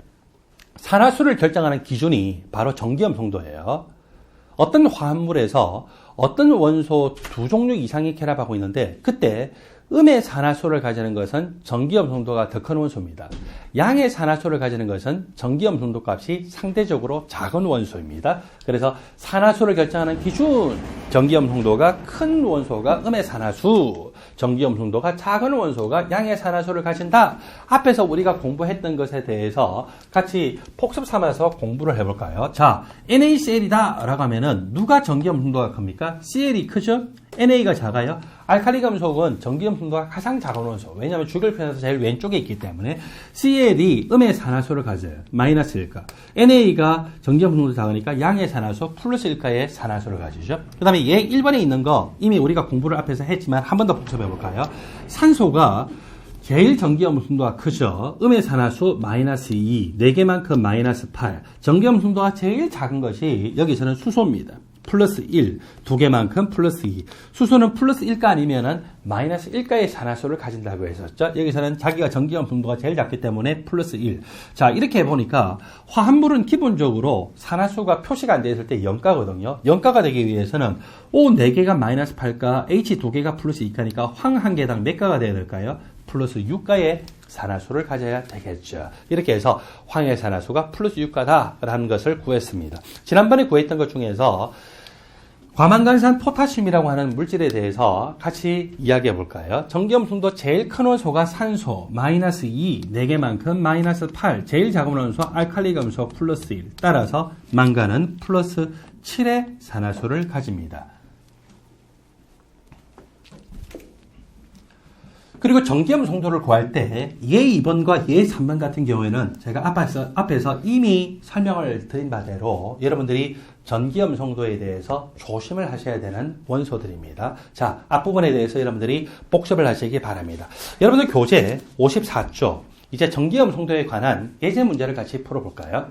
산화수를 결정하는 기준이 바로 전기염 농도예요. 어떤 화합물에서 어떤 원소 두 종류 이상이 결합하고 있는데, 그때 음의 산화수를 가지는 것은 전기염 농도가 더 큰 원소입니다. 양의 산화수를 가지는 것은 전기염 농도 값이 상대적으로 작은 원소입니다. 그래서 산화수를 결정하는 기준, 전기염 농도가 큰 원소가 음의 산화수, 전기염 성도가 작은 원소가 양의 산화수를 가진다. 앞에서 우리가 공부했던 것에 대해서 같이 복습 삼아서 공부를 해볼까요? 자, NaCl이다 라고 하면은 누가 전기염 성도가 큽니까? Cl이 크죠? NA가 작아요. 알칼리 금속은 전기염 성도가 가장 작은 원소. 왜냐하면 주결편에서 제일 왼쪽에 있기 때문에 Cl이 음의 산화수를 가져요. 마이너스 1가. NA가 전기염 성도 작으니까 양의 산화수 플러스 1가의 산화수를 가지죠. 그 다음에 얘 1번에 있는 거 이미 우리가 공부를 앞에서 했지만 한 번 더 복습해 볼까요? 산소가 제일 전기염 성도가 크죠. 음의 산화수 마이너스 2, 4개만큼 마이너스 8. 전기염 성도가 제일 작은 것이 여기서는 수소입니다. 플러스 1, 2개만큼 플러스 2. 수소는 플러스 1가 아니면은 마이너스 1가의 산화수를 가진다고 했었죠. 여기서는 자기가 전기염 성도가 제일 작기 때문에 플러스 1. 자, 이렇게 해보니까 화합물은 기본적으로 산화수가 표시가 안 되어 있을 때 0가거든요. 0가가 되기 위해서는 O 4개가 마이너스 8가, H 2개가 플러스 2가니까 황 한 개당 몇 가가 돼야 될까요? 플러스 6가의 산화수를 가져야 되겠죠. 이렇게 해서 황의 산화수가 플러스 6가다라는 것을 구했습니다. 지난번에 구했던 것 중에서 과망간산 포타슘이라고 하는 물질에 대해서 같이 이야기해 볼까요? 전기염 성도 제일 큰 원소가 산소 마이너스 2, 4개만큼 마이너스 8, 제일 작은 원소 알칼리 금속 플러스 1, 따라서 망간은 플러스 7의 산화수를 가집니다. 그리고 전기염 성도를 구할 때 얘 2번과 얘 3번 같은 경우에는 제가 앞에서 이미 설명을 드린 바대로 여러분들이 전기염 성도에 대해서 조심을 하셔야 되는 원소들입니다. 자, 앞부분에 대해서 여러분들이 복습을 하시기 바랍니다. 여러분들 교재 54쪽 이제 전기염 성도에 관한 예제 문제를 같이 풀어볼까요?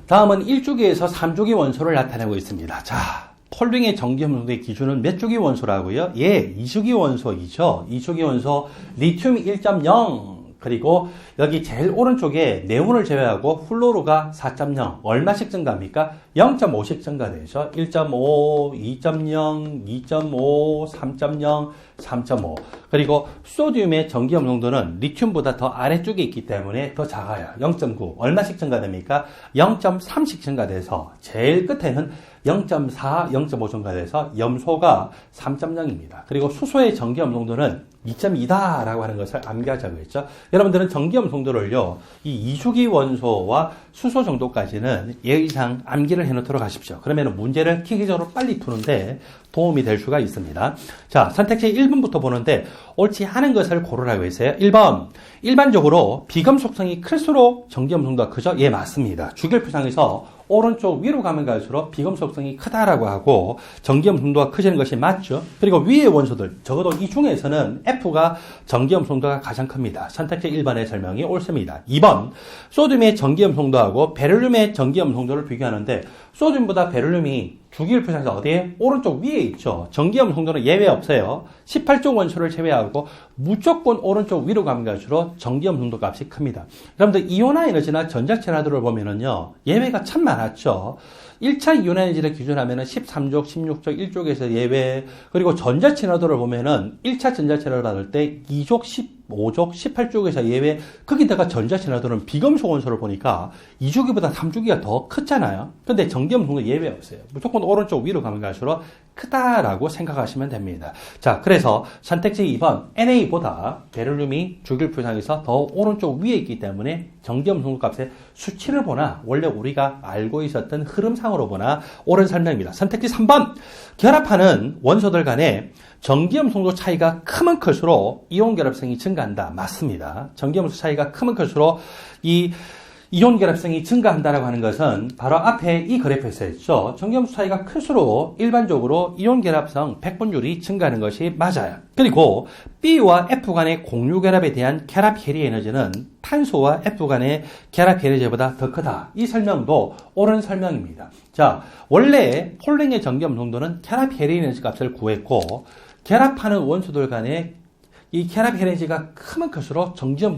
다음은 1주기에서 3주기 원소를 나타내고 있습니다. 자, 폴링의 전기염 성도의 기준은 몇 주기 원소라고요? 예, 2주기 원소이죠. 2주기 원소 리튬 1.0 그리고 여기 제일 오른쪽에 네온을 제외하고 플로르가 4.0 얼마씩 증가합니까? 0.5씩 증가되죠. 1.5, 2.0, 2.5, 3.0, 3.5 그리고 소듐의 전기염 농도는 리튬보다 더 아래쪽에 있기 때문에 더 작아요. 0.9 얼마씩 증가됩니까? 0.3씩 증가돼서 제일 끝에는 0.4, 0.5 증가돼서 염소가 3.0입니다. 그리고 수소의 전기염 농도는 2.2다라고 하는 것을 암기하자고 했죠. 여러분들은 전기염 성도를요, 이 2주기 원소와 수소 정도까지는 예의상 암기를 해놓도록 하십시오. 그러면 문제를 기계적으로 빨리 푸는데 도움이 될 수가 있습니다. 자, 선택지 1번부터 보는데 옳지 않은 것을 고르라고 했어요. 1번, 일반적으로 비금속성이 클수록 전기염 성도가 크죠? 예, 맞습니다. 주결표상에서 오른쪽 위로 가면 갈수록 비금속성이 크다라고 하고 전기염 성도가 커지는 것이 맞죠. 그리고 위의 원소들, 적어도 이 중에서는 F가 전기염 성도가 가장 큽니다. 선택지 1번의 설명이 옳습니다. 2번, 소듐의 전기염 성도하고 베릴륨의 전기염 성도를 비교하는데 소듐보다 베릴륨이 주기율표상에서 어디에? 오른쪽 위에 있죠. 전기염 성도는 예외 없어요. 18쪽 원소를 제외하고 무조건 오른쪽 위로 가면 갈수록 전기염 성도 값이 큽니다. 여러분들 이온화 에너지나 전자친화도를 보면은요, 예외가 참 많았죠. 1차 이온화 에너지를 기준하면은 13족, 16족, 1족에서 예외, 그리고 전자친화도를 보면은 1차 전자친화를 받을 때 2족, 15족, 18족에서 예외, 거기다가 전자친화도는 비금속 원소를 보니까 2주기보다 3주기가 더 크잖아요. 근데 전기염 성도 예외 없어요. 무조건 오른쪽 위로 가면 갈수록 크다라고 생각하시면 됩니다. 자, 그래서 선택지 2번, NA보다 베릴륨이 주기율표상에서 더 오른쪽 위에 있기 때문에 전기염 성도 값의 수치를 보나 원래 우리가 알고 있었던 흐름상으로 보나 옳은 설명입니다. 선택지 3번, 결합하는 원소들 간에 전기염 성도 차이가 크면 클수록 이온 결합성이 증가한다. 맞습니다. 전기염 성도 차이가 크면 클수록 이 이온 결합성이 증가한다라고 하는 것은 바로 앞에 이 그래프에서 했죠. 전기염 성도 차이가 클수록 일반적으로 이온 결합성 백분율이 증가하는 것이 맞아요. 그리고 B와 F 간의 공유 결합에 대한 결합 해리 에너지는 탄소와 F 간의 결합 에너지보다 더 크다. 이 설명도 옳은 설명입니다. 자, 원래 폴링의 전기염 성도는 결합 해리 에너지 값을 구했고 결합하는 원소들 간의 이 결합 에너지가 크면 클수록 전기염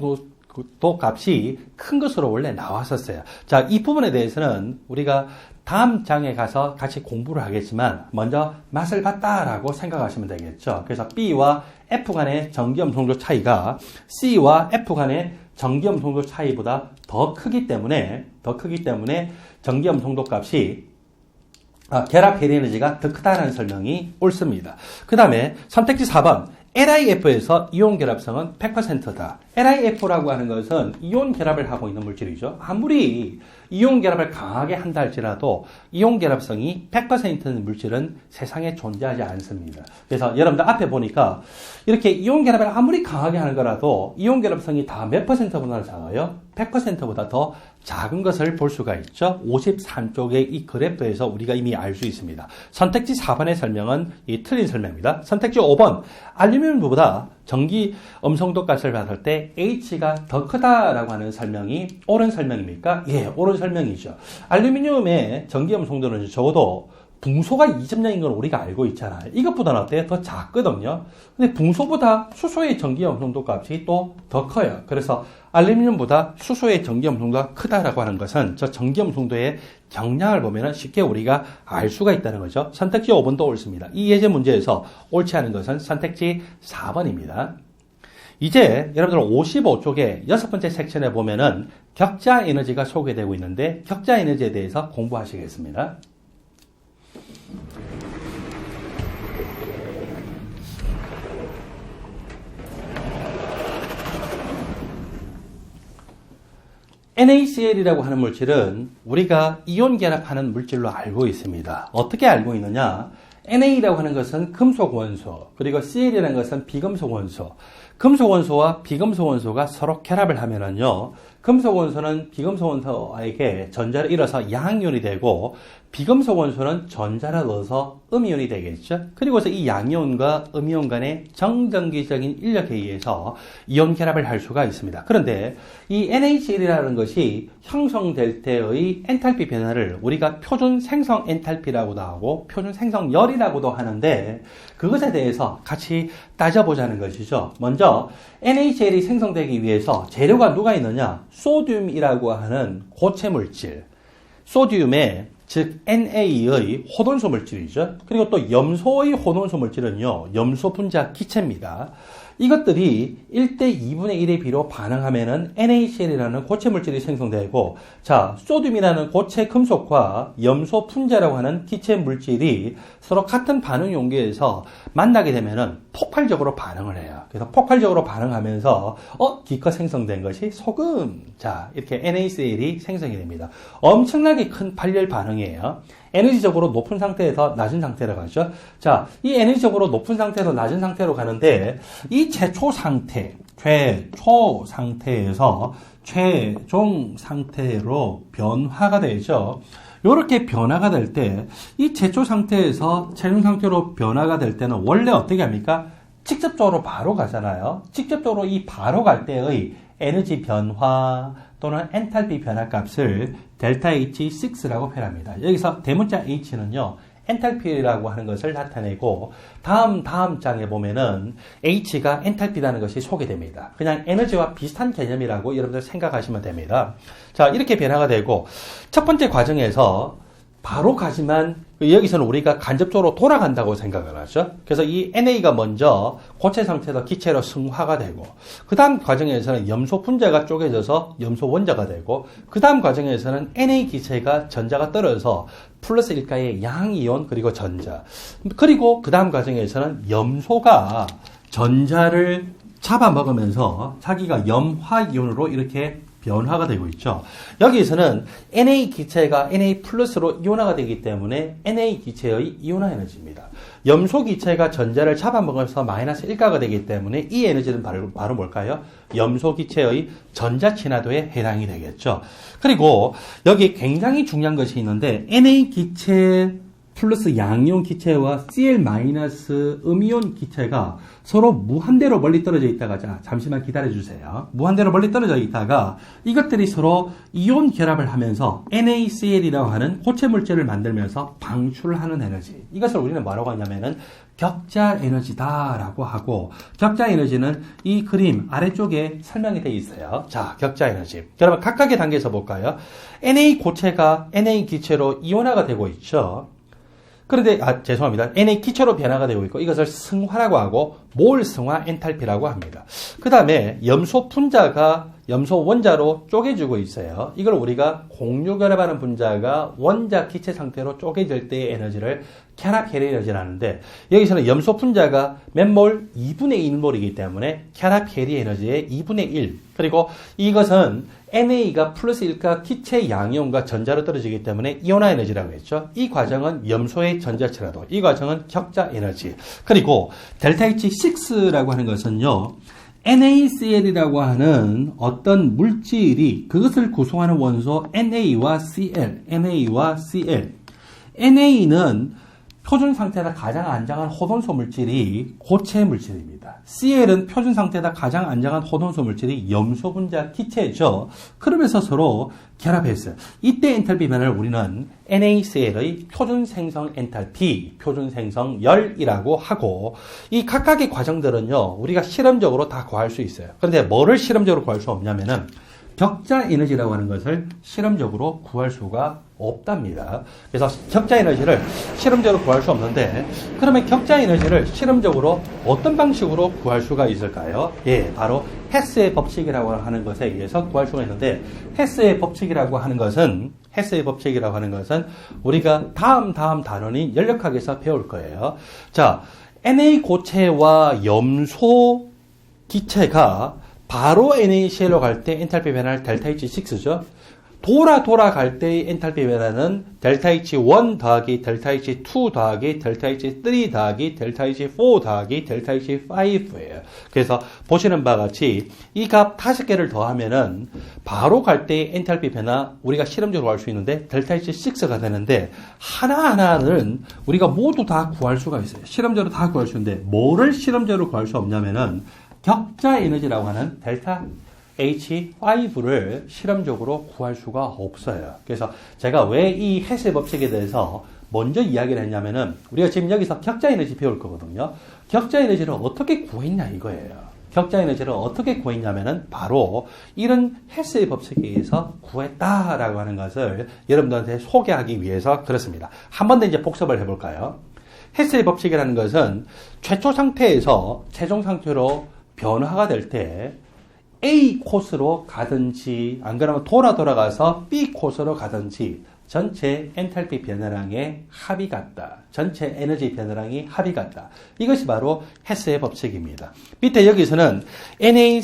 도 값이 큰 것으로 원래 나왔었어요. 자, 이 부분에 대해서는 우리가 다음 장에 가서 같이 공부를 하겠지만 먼저 맛을 봤다라고 생각하시면 되겠죠. 그래서 B와 F 간의 전기염 성도 차이가 C와 F 간의 전기염 성도 차이보다 더 크기 때문에 전기염 성도 값이 결합 해리 에너지가 더 크다는 설명이 옳습니다. 그 다음에 선택지 4번. LiF에서 이온 결합성은 100%다. LiF라고 하는 것은 이온 결합을 하고 있는 물질이죠. 아무리 이온 결합을 강하게 한다 할지라도 이온 결합성이 100%는 물질은 세상에 존재하지 않습니다. 그래서 여러분들 앞에 보니까 이렇게 이온 결합을 아무리 강하게 하는 거라도 이온 결합성이 다 몇 %보다 작아요? 100%보다 더 작은 것을 볼 수가 있죠. 53쪽의 이 그래프에서 우리가 이미 알 수 있습니다. 선택지 4번의 설명은 이 틀린 설명입니다. 선택지 5번. 알루미늄보다 전기 음성도 값을 봤을 때 H가 더 크다라고 하는 설명이 옳은 설명입니까? 예, 옳은 설명이죠. 알루미늄의 전기 음성도는 적어도 붕소가 2.0인 건 우리가 알고 있잖아요. 이것보다는 어때요? 더 작거든요. 근데 붕소보다 수소의 전기 음성도 값이 또 더 커요. 그래서 알루미늄보다 수소의 전기 음성도가 크다라고 하는 것은 저 전기 음성도의 경량을 보면 쉽게 우리가 알 수가 있다는 거죠. 선택지 5번도 옳습니다. 이 예제 문제에서 옳지 않은 것은 선택지 4번입니다. 이제 여러분들 55쪽에 6번째 섹션에 보면은 격자 에너지가 소개되고 있는데 격자 에너지에 대해서 공부하시겠습니다. NaCl이라고 하는 물질은 우리가 이온 결합하는 물질로 알고 있습니다. 어떻게 알고 있느냐? Na라고 하는 것은 금속 원소, 그리고 Cl이라는 것은 비금속 원소. 금속 원소와 비금속 원소가 서로 결합을 하면은요, 금속 원소는 비금속 원소에게 전자를 잃어서 양이온이 되고, 비금속 원소는 전자를 얻어서 음이온이 되겠죠. 그리고서 이 양이온과 음이온 간의 정전기적인 인력에 의해서 이온 결합을 할 수가 있습니다. 그런데 이 NaCl이라는 것이 형성될 때의 엔탈피 변화를 우리가 표준 생성 엔탈피라고도 하고 표준 생성열이라고도 하는데 그것에 대해서 같이 따져보자는 것이죠. 먼저 NaCl이 생성되기 위해서 재료가 누가 있느냐? 소듐이라고 하는 고체 물질. 소듐에 즉 Na의 호돈소 물질이죠. 그리고 또 염소의 호돈소 물질은요, 염소 분자 기체입니다. 이것들이 1대 2분의 1의 비로 반응하면은 NaCl이라는 고체 물질이 생성되고, 자, 소듐이라는 고체 금속과 염소 분자라고 하는 기체 물질이 서로 같은 반응 용기에서 만나게 되면은 폭발적으로 반응을 해요. 그래서 폭발적으로 반응하면서 기껏 생성된 것이 소금. 자, 이렇게 NaCl이 생성이 됩니다. 엄청나게 큰 발열 반응이에요. 에너지적으로 높은 상태에서 낮은 상태로 가죠. 자, 이 에너지적으로 높은 상태에서 낮은 상태로 가는데 이 최초 상태에서 최종 상태로 변화가 되죠. 이렇게 변화가 될 때 이 최초 상태에서 최종 상태로 변화가 될 때는 원래 어떻게 합니까? 직접적으로 바로 가잖아요. 직접적으로 이 바로 갈 때의 에너지 변화 또는 엔탈피 변화 값을 델타 H6라고 표현합니다. 여기서 대문자 H는요, 엔탈피라고 하는 것을 나타내고 다음 장에 보면은 H가 엔탈피라는 것이 소개됩니다. 그냥 에너지와 비슷한 개념이라고 여러분들 생각하시면 됩니다. 자, 이렇게 변화가 되고 첫 번째 과정에서 바로 가지만 여기서는 우리가 간접적으로 돌아간다고 생각을 하죠. 그래서 이 NA가 먼저 고체 상태에서 기체로 승화가 되고 그 다음 과정에서는 염소 분자가 쪼개져서 염소 원자가 되고 그 다음 과정에서는 NA 기체가 전자가 떨어져서 플러스 1가의 양이온 그리고 전자 그리고 그 다음 과정에서는 염소가 전자를 잡아먹으면서 자기가 염화이온으로 이렇게 변화가 되고 있죠. 여기에서는 Na 기체가 Na 플러스로 이온화가 되기 때문에 Na 기체의 이온화 에너지입니다. 염소 기체가 전자를 잡아먹어서 마이너스 1가가 되기 때문에 이 에너지는 바로 뭘까요? 염소 기체의 전자 친화도에 해당이 되겠죠. 그리고 여기 굉장히 중요한 것이 있는데 Na 기체 플러스 양이온 기체와 Cl 마이너스 음이온 기체가 서로 무한대로 멀리 떨어져 있다가 잠시만 기다려주세요. 무한대로 멀리 떨어져 있다가 이것들이 서로 이온 결합을 하면서 NaCl이라고 하는 고체 물질을 만들면서 방출하는 에너지. 이것을 우리는 뭐라고 하냐면은 격자 에너지다라고 하고 격자 에너지는 이 그림 아래쪽에 설명이 되어 있어요. 자, 격자 에너지. 여러분 각각의 단계에서 볼까요? Na 고체가 Na 기체로 이온화가 되고 있죠. 그런데 죄송합니다. Na 기체로 변화가 되고 있고 이것을 승화라고 하고 몰 승화 엔탈피라고 합니다. 그 다음에 염소 분자가 염소 원자로 쪼개지고 있어요. 이걸 우리가 공유결합하는 분자가 원자 기체 상태로 쪼개질 때의 에너지를 혈압 해리 에너지를 하는데, 여기서는 염소 분자가 몇 몰? 2분의 1몰이기 때문에 혈압 해리 에너지의 2분의 1. 그리고 이것은 NA가 플러스 1가 기체 양이온과 전자로 떨어지기 때문에 이온화 에너지라고 했죠. 이 과정은 염소의 전자체라도, 이 과정은 격자 에너지. 그리고 델타 H6라고 하는 것은요, NaCl이라고 하는 어떤 물질이 그것을 구성하는 원소 Na와 Cl, NA는 표준 상태에서 가장 안정한 호돈소 물질이 고체 물질입니다. Cl은 표준 상태에서 가장 안정한 호돈소 물질이 염소 분자 기체죠. 그러면서 서로 결합했어요. 이때 엔탈피 변화를 우리는 NaCl의 표준 생성 엔탈피, 표준 생성 열이라고 하고, 이 각각의 과정들은요, 우리가 실험적으로 다 구할 수 있어요. 그런데 뭐를 실험적으로 구할 수 없냐면은 격자 에너지라고 하는 것을 실험적으로 구할 수가 없답니다. 그래서 격자 에너지를 실험적으로 구할 수 없는데, 그러면 격자 에너지를 실험적으로 어떤 방식으로 구할 수가 있을까요? 예, 바로 헤스의 법칙이라고 하는 것에 의해서 구할 수가 있는데, 헤스의 법칙이라고 하는 것은 우리가 다음 단원인 연력학에서 배울 거예요. 자, Na 고체와 염소 기체가 바로 NaCl로 갈 때 엔탈피 변화를 델타 H6죠. 돌아갈 때의 엔탈피 변화는 델타 H1 더하기 델타 H2 더하기 델타 H3 더하기 델타 H4 더하기 델타 H5예요. 그래서 보시는 바와 같이 이 값 5개를 더하면은 바로 갈 때의 엔탈피 변화 우리가 실험적으로 알 수 있는데 델타 H6가 되는데, 하나하나는 우리가 모두 다 구할 수가 있어요. 실험적으로 다 구할 수 있는데, 뭐를 실험적으로 구할 수 없냐면은 격자 에너지라고 하는 델타 H5를 실험적으로 구할 수가 없어요. 그래서 제가 왜 이 헤스의 법칙에 대해서 먼저 이야기를 했냐면은, 우리가 지금 여기서 격자 에너지 배울 거거든요. 격자 에너지를 어떻게 구했냐 이거예요. 격자 에너지를 어떻게 구했냐면은 바로 이런 헤스의 법칙에 의해서 구했다라고 하는 것을 여러분들한테 소개하기 위해서 그렇습니다. 한 번 더 이제 복습을 해볼까요? 헤스의 법칙이라는 것은 최초 상태에서 최종 상태로 변화가 될 때 A 코스로 가든지, 안 그러면 돌아가서 B 코스로 가든지 전체 엔탈피 변화량의 합이 같다. 전체 에너지 변화량이 합이 같다. 이것이 바로 헤스의 법칙입니다. 밑에 여기서는 NA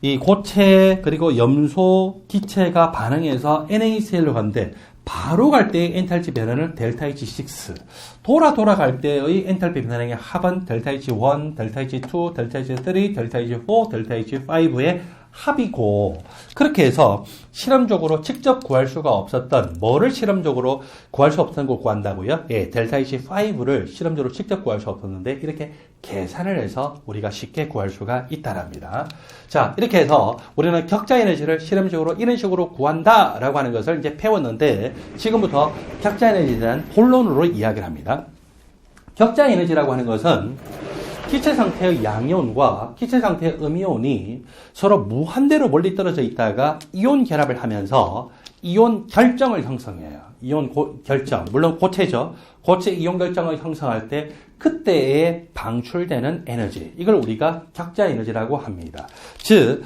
이 고체 그리고 염소 기체가 반응해서 NaCl로 가는데, 바로 갈 때의 엔탈피 변화는 델타 H6. 돌아갈 때의 엔탈피 변화량의 합은 델타 H1, 델타 H2, 델타 H3, 델타 H4, 델타 H5의 합이고, 그렇게 해서 실험적으로 직접 구할 수가 없었던, 뭐를 실험적으로 구할 수 없었던 걸 구한다고요? 예, 델타 H5를 실험적으로 직접 구할 수 없었는데 이렇게 계산을 해서 우리가 쉽게 구할 수가 있다랍니다. 자, 이렇게 해서 우리는 격자 에너지를 실험적으로 이런 식으로 구한다라고 하는 것을 이제 배웠는데, 지금부터 격자 에너지에 대한 본론으로 이야기를 합니다. 격자 에너지라고 하는 것은 기체 상태의 양이온과 기체 상태의 음이온이 서로 무한대로 멀리 떨어져 있다가 이온 결합을 하면서 이온 결정을 형성해요. 이온 결정, 물론 고체죠. 고체 이온 결정을 형성할 때 그때에 방출되는 에너지, 이걸 우리가 격자 에너지라고 합니다. 즉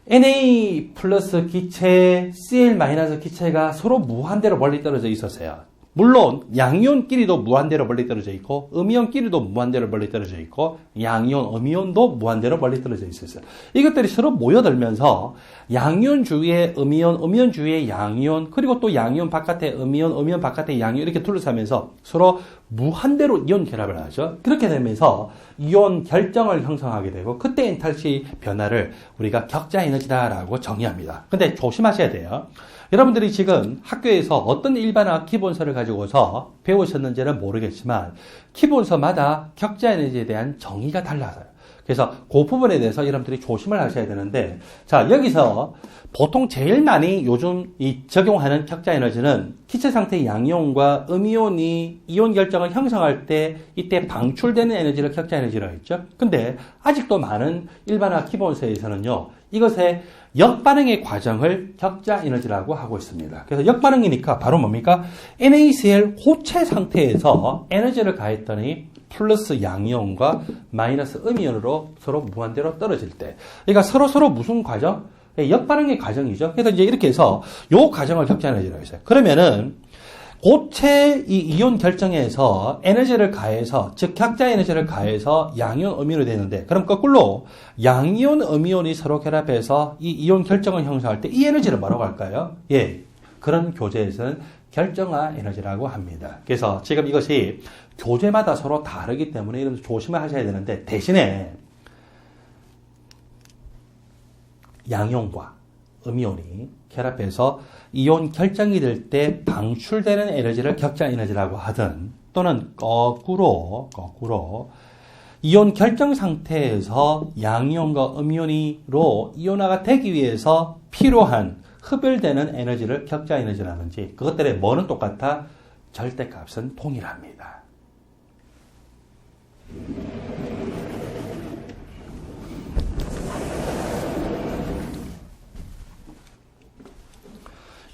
Na 플러스 기체, Cl 마이너스 기체가 서로 무한대로 멀리 떨어져 있었어요. 물론 양이온끼리도 무한대로 멀리 떨어져 있고, 음이온끼리도 무한대로 멀리 떨어져 있고, 양이온, 음이온도 무한대로 멀리 떨어져 있었어요. 이것들이 서로 모여들면서 양이온 주위에 음이온, 음이온 주위에 양이온, 그리고 또 양이온 바깥에 음이온, 음이온 바깥에 양이온, 이렇게 둘러싸면서 서로 무한대로 이온 결합을 하죠. 그렇게 되면서 이온 결정을 형성하게 되고, 그때 엔탈피 변화를 우리가 격자 에너지다라고 정의합니다. 근데 조심하셔야 돼요. 여러분들이 지금 학교에서 어떤 일반학 기본서를 가지고서 배우셨는지는 모르겠지만, 기본서마다 격자 에너지에 대한 정의가 달라서요. 그래서 그 부분에 대해서 여러분들이 조심을 하셔야 되는데, 자, 여기서 보통 제일 많이 요즘 적용하는 격자 에너지는 기체 상태의 양이온과 음이온이 이온 결정을 형성할 때 이때 방출되는 에너지를 격자 에너지라고 했죠. 근데 아직도 많은 일반학 기본서에서는요, 이것의 역반응의 과정을 격자 에너지라고 하고 있습니다. 그래서 역반응이니까 바로 뭡니까? NaCl 고체 상태에서 에너지를 가했더니 플러스 양이온과 마이너스 음이온으로 서로 무한대로 떨어질 때, 그러니까 서로 무슨 과정? 역반응의 과정이죠. 그래서 이제 이렇게 해서 요 과정을 격자 에너지라고 했어요. 그러면은 고체 이 이온 결정에서 에너지를 가해서, 즉 격자 에너지를 가해서 양이온, 음이온이 되는데, 그럼 거꾸로 양이온, 음이온이 서로 결합해서 이 이온 결정을 형성할 때 이 에너지를 뭐라고 할까요? 예, 그런 교제에서는 결정화 에너지라고 합니다. 그래서 지금 이것이 교제마다 서로 다르기 때문에 이런 조심하셔야 되는데, 대신에 양이온과 음이온이 결합해서 이온 결정이 될 때 방출되는 에너지를 격자 에너지라고 하든, 또는 거꾸로 이온 결정 상태에서 양이온과 음이온으로 이온화가 되기 위해서 필요한 흡혈되는 에너지를 격자 에너지라든지, 그것들의 뭐는 똑같아? 절대값은 동일합니다.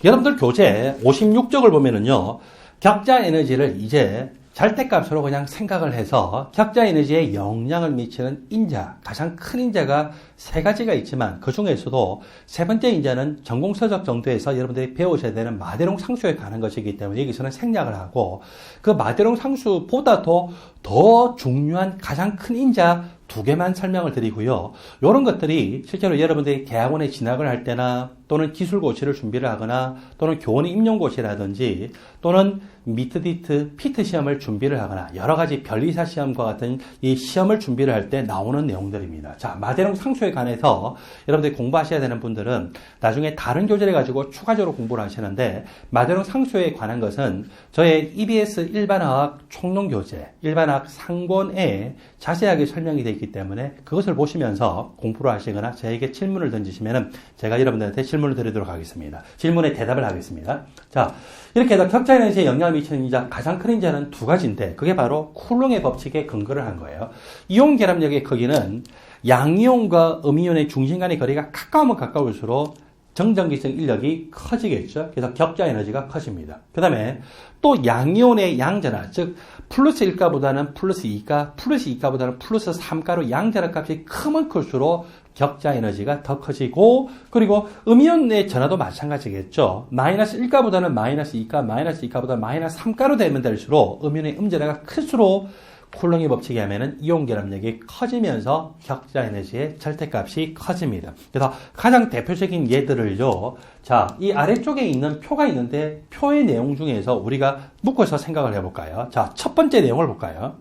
여러분들 교재 56쪽을 보면은요, 격자 에너지를 이제 절대값으로 그냥 생각을 해서 격자 에너지에 영향을 미치는 인자, 가장 큰 인자가 세 가지가 있지만 그 중에서도 세 번째 인자는 전공서적 정도에서 여러분들이 배우셔야 되는 마데롱 상수에 관한 것이기 때문에 여기서는 생략을 하고, 그 마데롱 상수보다도 더 중요한 가장 큰 인자 두 개만 설명을 드리고요. 이런 것들이 실제로 여러분들이 대학원에 진학을 할 때나, 또는 기술고시를 준비를 하거나, 또는 교원 임용고시라든지, 또는 미트디트, 피트 시험을 준비를 하거나, 여러 가지 변리사 시험과 같은 이 시험을 준비를 할 때 나오는 내용들입니다. 자, 마데롱 상수에 관해서 여러분들이 공부하셔야 되는 분들은 나중에 다른 교재를 가지고 추가적으로 공부를 하시는데, 마데롱 상수에 관한 것은 저의 EBS 일반화학 총론교재, 일반화학 상권에 자세하게 설명이 되어 있기 때문에 그것을 보시면서 공부를 하시거나 저에게 질문을 던지시면 제가 여러분들한테 질문을 드리도록 하겠습니다. 질문에 대답을 하겠습니다. 자, 이렇게 해서 격자 에너지에 영향을 미치는 인자, 가장 큰 인자는 두 가지인데, 그게 바로 쿨롱의 법칙에 근거를 한 거예요. 이온 결합력의 크기는 양이온과 음이온의 중심 간의 거리가 가까우면 가까울수록 정전기성 인력이 커지겠죠. 그래서 격자 에너지가 커집니다. 그 다음에 또 양이온의 양전하, 즉 플러스 1가보다는 플러스 2가, 플러스 2가보다는 플러스 3가로 양전하 값이 크면 클수록 격자 에너지가 더 커지고, 그리고 음이온의 전하도 마찬가지겠죠. 마이너스 1가보다는 마이너스 2가, 마이너스 2가보다는 마이너스 3가로 되면 될수록 음이온의 음전하가 클수록 쿨롱의 법칙에 하면은 이온 결합력이 커지면서 격자 에너지의 절대값이 커집니다. 그래서 가장 대표적인 예들을요, 자, 이 아래쪽에 있는 표가 있는데 표의 내용 중에서 우리가 묶어서 생각을 해볼까요? 자, 첫 번째 내용을 볼까요?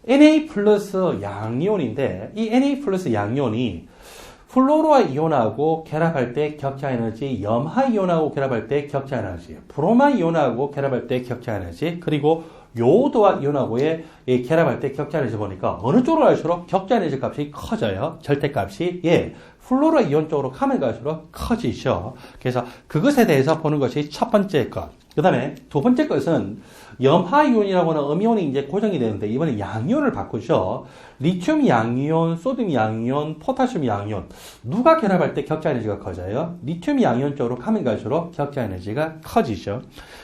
Na 플러스 양이온인데, 이 Na 플러스 양이온이 플로로아 이온하고 결합할 때 격자 에너지, 염화 이온하고 결합할 때 격자 에너지, 브로마 이온하고 결합할 때 격자 에너지, 그리고 요오드와 이온하고의 결합할 때 격자 에너지 보니까 어느 쪽으로 갈수록 격자 에너지 값이 커져요. 절대값이. 예, 플로라 이온 쪽으로 가면 갈수록 커지죠. 그래서 그것에 대해서 보는 것이 첫 번째 것. 그 다음에 두 번째 것은 염화 이온이라고 하는 음이온이 이제 고정이 되는데, 이번에 양이온을 바꾸죠. 리튬 양이온, 소듐 양이온, 포타슘 양이온. 누가 결합할 때 격자 에너지가 커져요? 리튬 양이온 쪽으로 가면 갈수록 격자 에너지가 커지죠.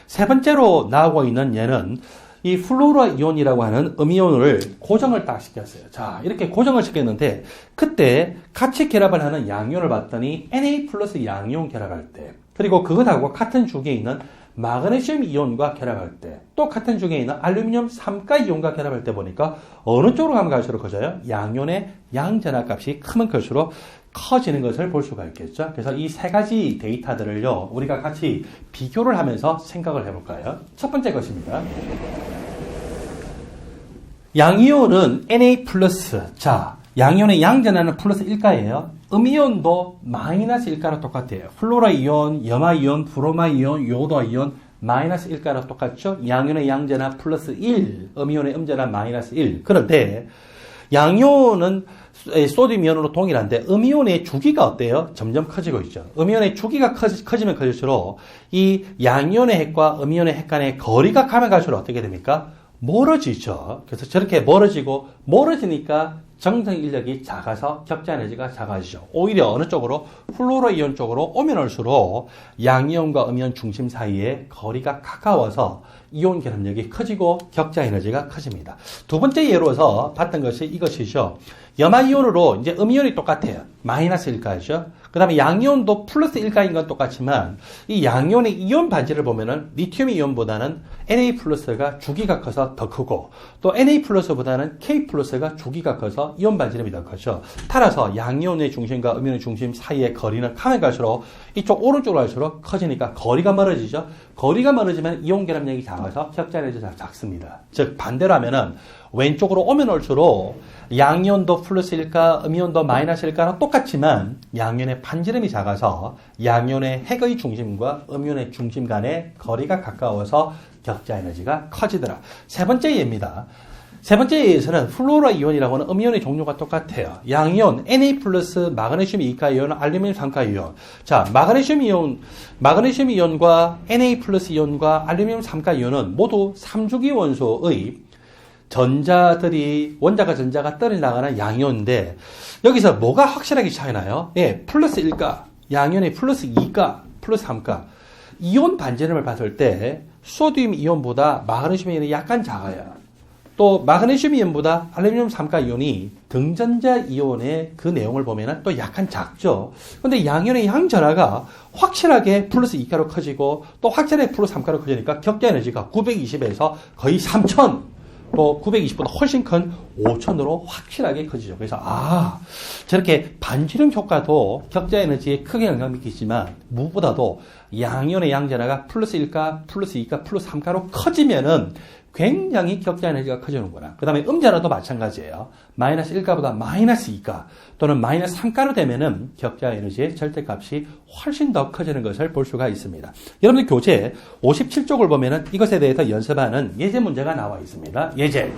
세 번째로 나오고 있는 얘는 이 플로라 이온이라고 하는 음이온을 고정을 딱 시켰어요. 자, 이렇게 고정을 시켰는데, 그때 같이 결합을 하는 양이온을 봤더니 Na 플러스 양이온 결합할 때, 그리고 그것하고 같은 주기에 있는 마그네슘 이온과 결합할 때, 또 같은 중에 있는 알루미늄 3가 이온과 결합할 때 보니까 어느 쪽으로 가면 갈수록 커져요? 양이온의 양전하 값이 크면 클수록 커지는 것을 볼 수가 있겠죠. 그래서 이 세 가지 데이터들을요, 우리가 같이 비교를 하면서 생각을 해볼까요? 첫 번째 것입니다. 양이온은 Na 플러스, 자, 양이온의 양전하는 플러스 1가예요. 음이온도 마이너스 1가로 똑같아요. 플로라 이온, 염화 이온, 브로마 이온, 요오드 이온 마이너스 1가로 똑같죠. 양이온의 양전하 플러스 1, 음이온의 음전하 마이너스 1. 그런데 양이온은 소듐 이온으로 동일한데 음이온의 주기가 어때요? 점점 커지고 있죠. 음이온의 주기가 커지면 커질수록 이 양이온의 핵과 음이온의 핵 간의 거리가 가면 갈수록 어떻게 됩니까? 멀어지죠. 그래서 저렇게 멀어지니까 정성 인력이 작아서 격자 에너지가 작아지죠. 오히려 어느 쪽으로? 플로로 이온 쪽으로 오면 올수록 양이온과 음이온 중심 사이에 거리가 가까워서 이온 결합력이 커지고 격자 에너지가 커집니다. 두 번째 예로서 봤던 것이 이것이죠. 염화이온으로 이제 음이온이 똑같아요. 마이너스 1가죠. 그 다음에 양이온도 플러스 1가인 건 똑같지만 이 양이온의 이온 반지를 보면은 리튬 이온보다는 Na 플러스가 주기가 커서 더 크고 또 Na 플러스보다는 K 플러스가 주기가 커서 이온 반지름이 더 크죠. 따라서 양이온의 중심과 음이온의 중심 사이의 거리는 가면 갈수록 이쪽 오른쪽으로 갈수록 커지니까 거리가 멀어지죠. 거리가 멀어지면 이온 결합력이 작아서 격자 에너지가 작습니다. 즉 반대로 하면은 왼쪽으로 오면 올수록 양이온도 플러스 1가, 음이온도 마이너스 1가는 똑같지만 양이온의 반지름이 작아서 양이온의 핵의 중심과 음이온의 중심 간의 거리가 가까워서 격자 에너지가 커지더라. 세 번째 예입니다. 세 번째 예에서는 플로라 이온이라고 하는 음이온의 종류가 똑같아요. 양이온, Na 플러스 마그네슘 2가 이온, 알루미늄 3가 이온. 자, 마그네슘 이온과 Na 플러스 이온과 알루미늄 3가 이온은 모두 3주기 원소의 전자들이 원자가 전자가 떨어나가는 양이온인데 여기서 뭐가 확실하게 차이나요? 예, 플러스 1가, 양이온의 플러스 2가, 플러스 3가. 이온 반지름을 봤을 때 소듐 이온보다 마그네슘 이온이 약간 작아요. 또 마그네슘 이온보다 알루미늄 3가 이온이 등전자 이온의 그 내용을 보면 또 약간 작죠. 근데 양이온의 양전하가 확실하게 플러스 2가로 커지고 또 확실하게 플러스 3가로 커지니까 격자 에너지가 920에서 거의 3000 또 920보다 훨씬 큰 5000으로 확실하게 커지죠. 그래서 저렇게 반지름 효과도 격자 에너지에 크게 영향을 미치지만 무엇보다도 양이온의 양전하가 플러스 1가, 플러스 2가, 플러스 3가로 커지면은 굉장히 격자 에너지가 커지는구나. 그 다음에 음전하도 마찬가지예요. 마이너스 1가보다 마이너스 2가 또는 마이너스 3가로 되면은 격자 에너지의 절대값이 훨씬 더 커지는 것을 볼 수가 있습니다. 여러분들 교재 57쪽을 보면은 이것에 대해서 연습하는 예제 문제가 나와 있습니다. 예제.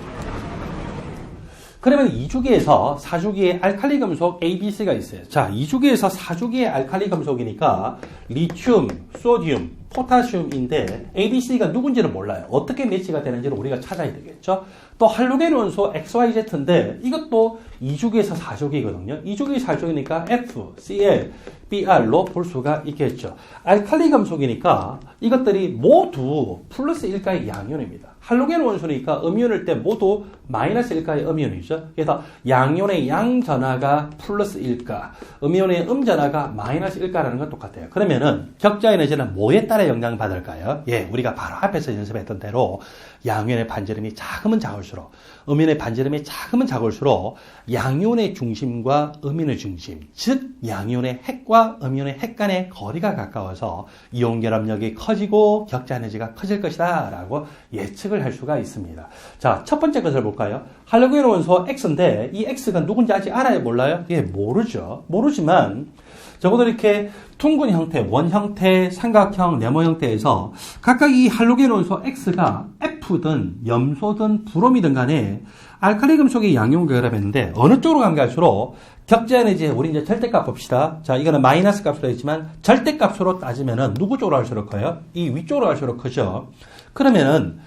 그러면 2주기에서 4주기의 알칼리 금속 A, B, C가 있어요. 자, 2주기에서 4주기의 알칼리 금속이니까 리튬, 소듐, 포타슘인데 A, B, C가 누군지는 몰라요. 어떻게 매치가 되는지를 우리가 찾아야 되겠죠. 또 할로겐 원소 XYZ인데 이것도 2주기에서 4주기거든요. 2주기 4주기니까 F, Cl, Br로 볼 수가 있겠죠. 알칼리 금속이니까 이것들이 모두 플러스 1가의 양이온입니다. 할로겐 원소니까 음이온일 때 모두 마이너스 1가의 음이온이죠. 그래서 양이온의 양전하가 플러스 1가, 음이온의 음전하가 마이너스 1가라는 건 똑같아요. 그러면은 격자 에너지는 뭐에 따라 영향을 받을까요? 예, 우리가 바로 앞에서 연습했던 대로 양이온의 반지름이 작으면 작을수록, 음이온의 반지름이 작으면 작을수록 양이온의 중심과 음이온의 중심, 즉 양이온의 핵과 음이온의 핵 간의 거리가 가까워서 이온 결합력이 커지고 격자 에너지가 커질 것이다 라고 예측을 할 수가 있습니다. 자, 첫 번째 것을 볼까요? 할로겐 원소 X인데 이 X가 누군지 아직 알아요? 몰라요? 예, 모르죠. 모르지만 적어도 이렇게 둥근 형태, 원 형태, 삼각형, 네모 형태에서 각각 이 할로겐 원소 X가 F든 염소든 브롬이든 간에 알칼리 금속의 양이온 결합했는데 어느 쪽으로 가면 갈수록 격자 에너지, 우리 이제 절대값 봅시다. 자, 이거는 마이너스 값으로 했지만 절대값으로 따지면은 누구 쪽으로 갈수록 커요? 이 위쪽으로 갈수록 크죠. 그러면은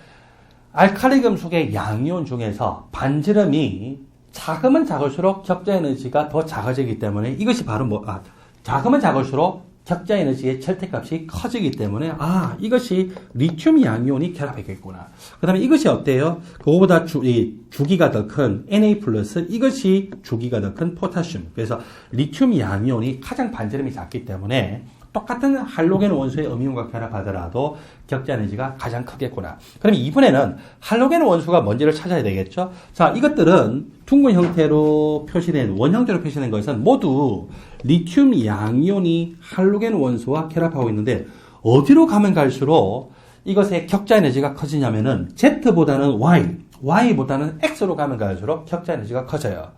알칼리 금속의 양이온 중에서 반지름이 작으면 작을수록 격자 에너지가 더 작아지기 때문에 이것이 바로 작으면 작을수록 격자 에너지의 절대값이 커지기 때문에 이것이 리튬 양이온이 결합했겠구나. 그 다음에 이것이 어때요? 그거보다 주기가 더 큰 Na 플러스, 이것이 주기가 더 큰 포타슘. 그래서 리튬 양이온이 가장 반지름이 작기 때문에 똑같은 할로겐 원소의 음이온과 결합하더라도 격자 에너지가 가장 크겠구나. 그럼 이번에는 할로겐 원소가 뭔지를 찾아야 되겠죠? 자, 이것들은 둥근 형태로 표시된, 원 형태로 표시된 것은 모두 리튬 양이온이 할로겐 원소와 결합하고 있는데 어디로 가면 갈수록 이것의 격자 에너지가 커지냐면은 Z보다는 Y, Y보다는 X로 가면 갈수록 격자 에너지가 커져요.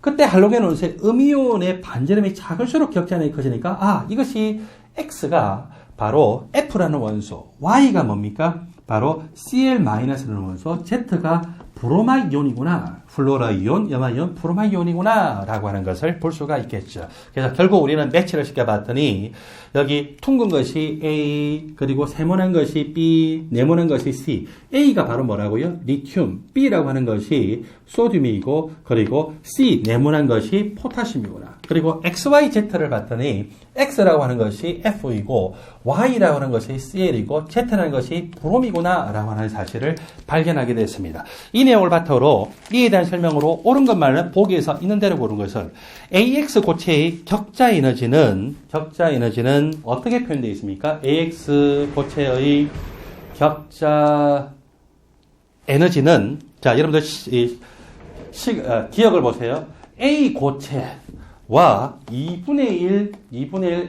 그때 할로겐 원소의 음이온의 반지름이 작을수록 격자 에너지가 커지니까 이것이 X가 바로 F라는 원소, Y가 뭡니까? 바로 Cl-라는 원소, Z가 브로마 이온이구나. 플로라 이온, 염화 이온, 브로마 이온이구나 라고 하는 것을 볼 수가 있겠죠. 그래서 결국 우리는 매치를 시켜봤더니 여기 둥근 것이 A, 그리고 세모난 것이 B, 네모난 것이 C. A가 바로 뭐라고요? 리튬. B라고 하는 것이 소듐이고, 그리고 C, 네모난 것이 포타슘이구나. 그리고 XYZ를 봤더니 X라고 하는 것이 F이고 Y라고 하는 것이 Cl이고 Z라는 것이 브롬이구나 라고 하는 사실을 발견하게 됐습니다. 이 내용을 바탕으로 이에 대한 대한 설명으로 옳은 것만은 보기에서 있는 대로 고른 것을 AX 고체의 격자 에너지는 어떻게 표현되어 있습니까? AX 고체의 격자 에너지는 자 여러분들 기억을 보세요. A 고체와 2분의 1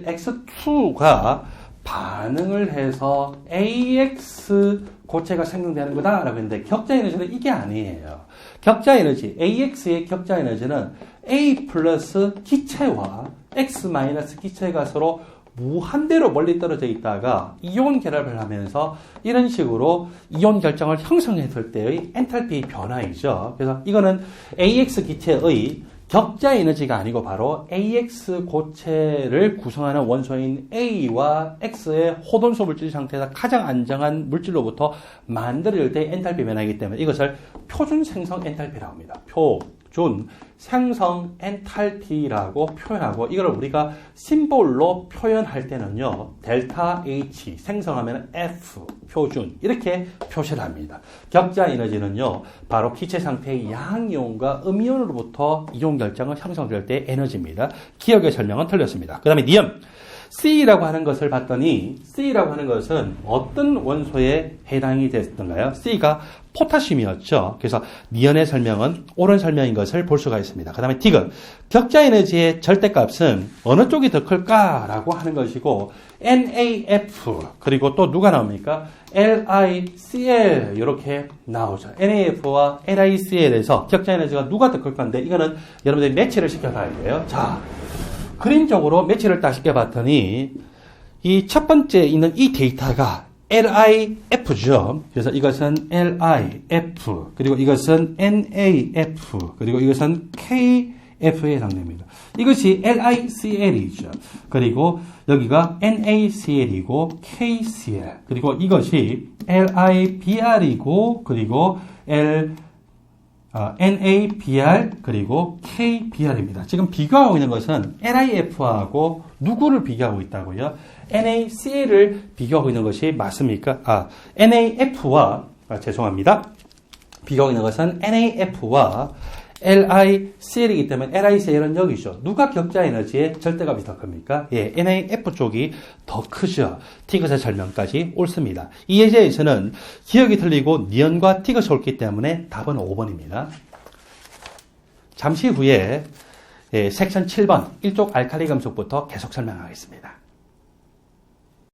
X2가 반응을 해서 AX 고체가 생성되는 거다라고 했는데 격자 에너지는 이게 아니에요. 격자 에너지, AX의 격자 에너지는 A 플러스 기체와 X 마이너스 기체가 서로 무한대로 멀리 떨어져 있다가 이온 결합을 하면서 이런 식으로 이온 결정을 형성했을 때의 엔탈피 변화이죠. 그래서 이거는 AX 기체의 격자 에너지가 아니고 바로 AX 고체를 구성하는 원소인 A와 X의 호돈소 물질 상태에서 가장 안정한 물질로부터 만들어질 때 엔탈피 변화이기 때문에 이것을 표준 생성 엔탈피라고 합니다. 표준 생성 엔탈피라고 표현하고 이걸 우리가 심볼로 표현할 때는요. 델타 H 생성하면 F 표준 이렇게 표시를 합니다. 격자 에너지는요. 바로 기체 상태의 양이온과 음이온으로부터 이온 결정을 형성될 때 에너지입니다. 기억의 설명은 틀렸습니다. 그 다음에 니은 C라고 하는 것을 봤더니 C라고 하는 것은 어떤 원소에 해당이 됐던가요? C가 포타슘이었죠. 그래서 니은의 설명은 옳은 설명인 것을 볼 수가 있습니다. 그 다음에 디귿 격자 에너지의 절대값은 어느 쪽이 더 클까라고 하는 것이고 NAF 그리고 또 누가 나옵니까? LICL 이렇게 나오죠. NAF와 LICL에서 격자 에너지가 누가 더 클 건데 이거는 여러분들이 매치를 시켜봐야 돼요. 자, 그림적으로 매치를 딱 시켜봤더니 이 첫 번째 있는 이 데이터가 LIF죠. 그래서 이것은 LIF 그리고 이것은 NAF 그리고 이것은 KF에 해당됩니다. 이것이 LICL이죠. 그리고 여기가 NaCl이고 KCl 그리고 이것이 LIBr이고 그리고 NaBr 그리고 KBr입니다. 지금 비교하고 있는 것은 LIF하고 누구를 비교하고 있다고요? NaCl을 비교하고 있는 것이 맞습니까? NAF와 죄송합니다. 비교하고 있는 것은 NAF와 LICL이기 때문에 LICL은 여기죠. 누가 격자 에너지의 절대값이 더 큽니까? 예, NAF 쪽이 더 크죠. 티귿의 설명까지 옳습니다. 이 예제에서는 기억이 틀리고 니은과 티귿이 옳기 때문에 답은 5번입니다. 잠시 후에 섹션 7번 일족 알칼리 금속부터 계속 설명하겠습니다.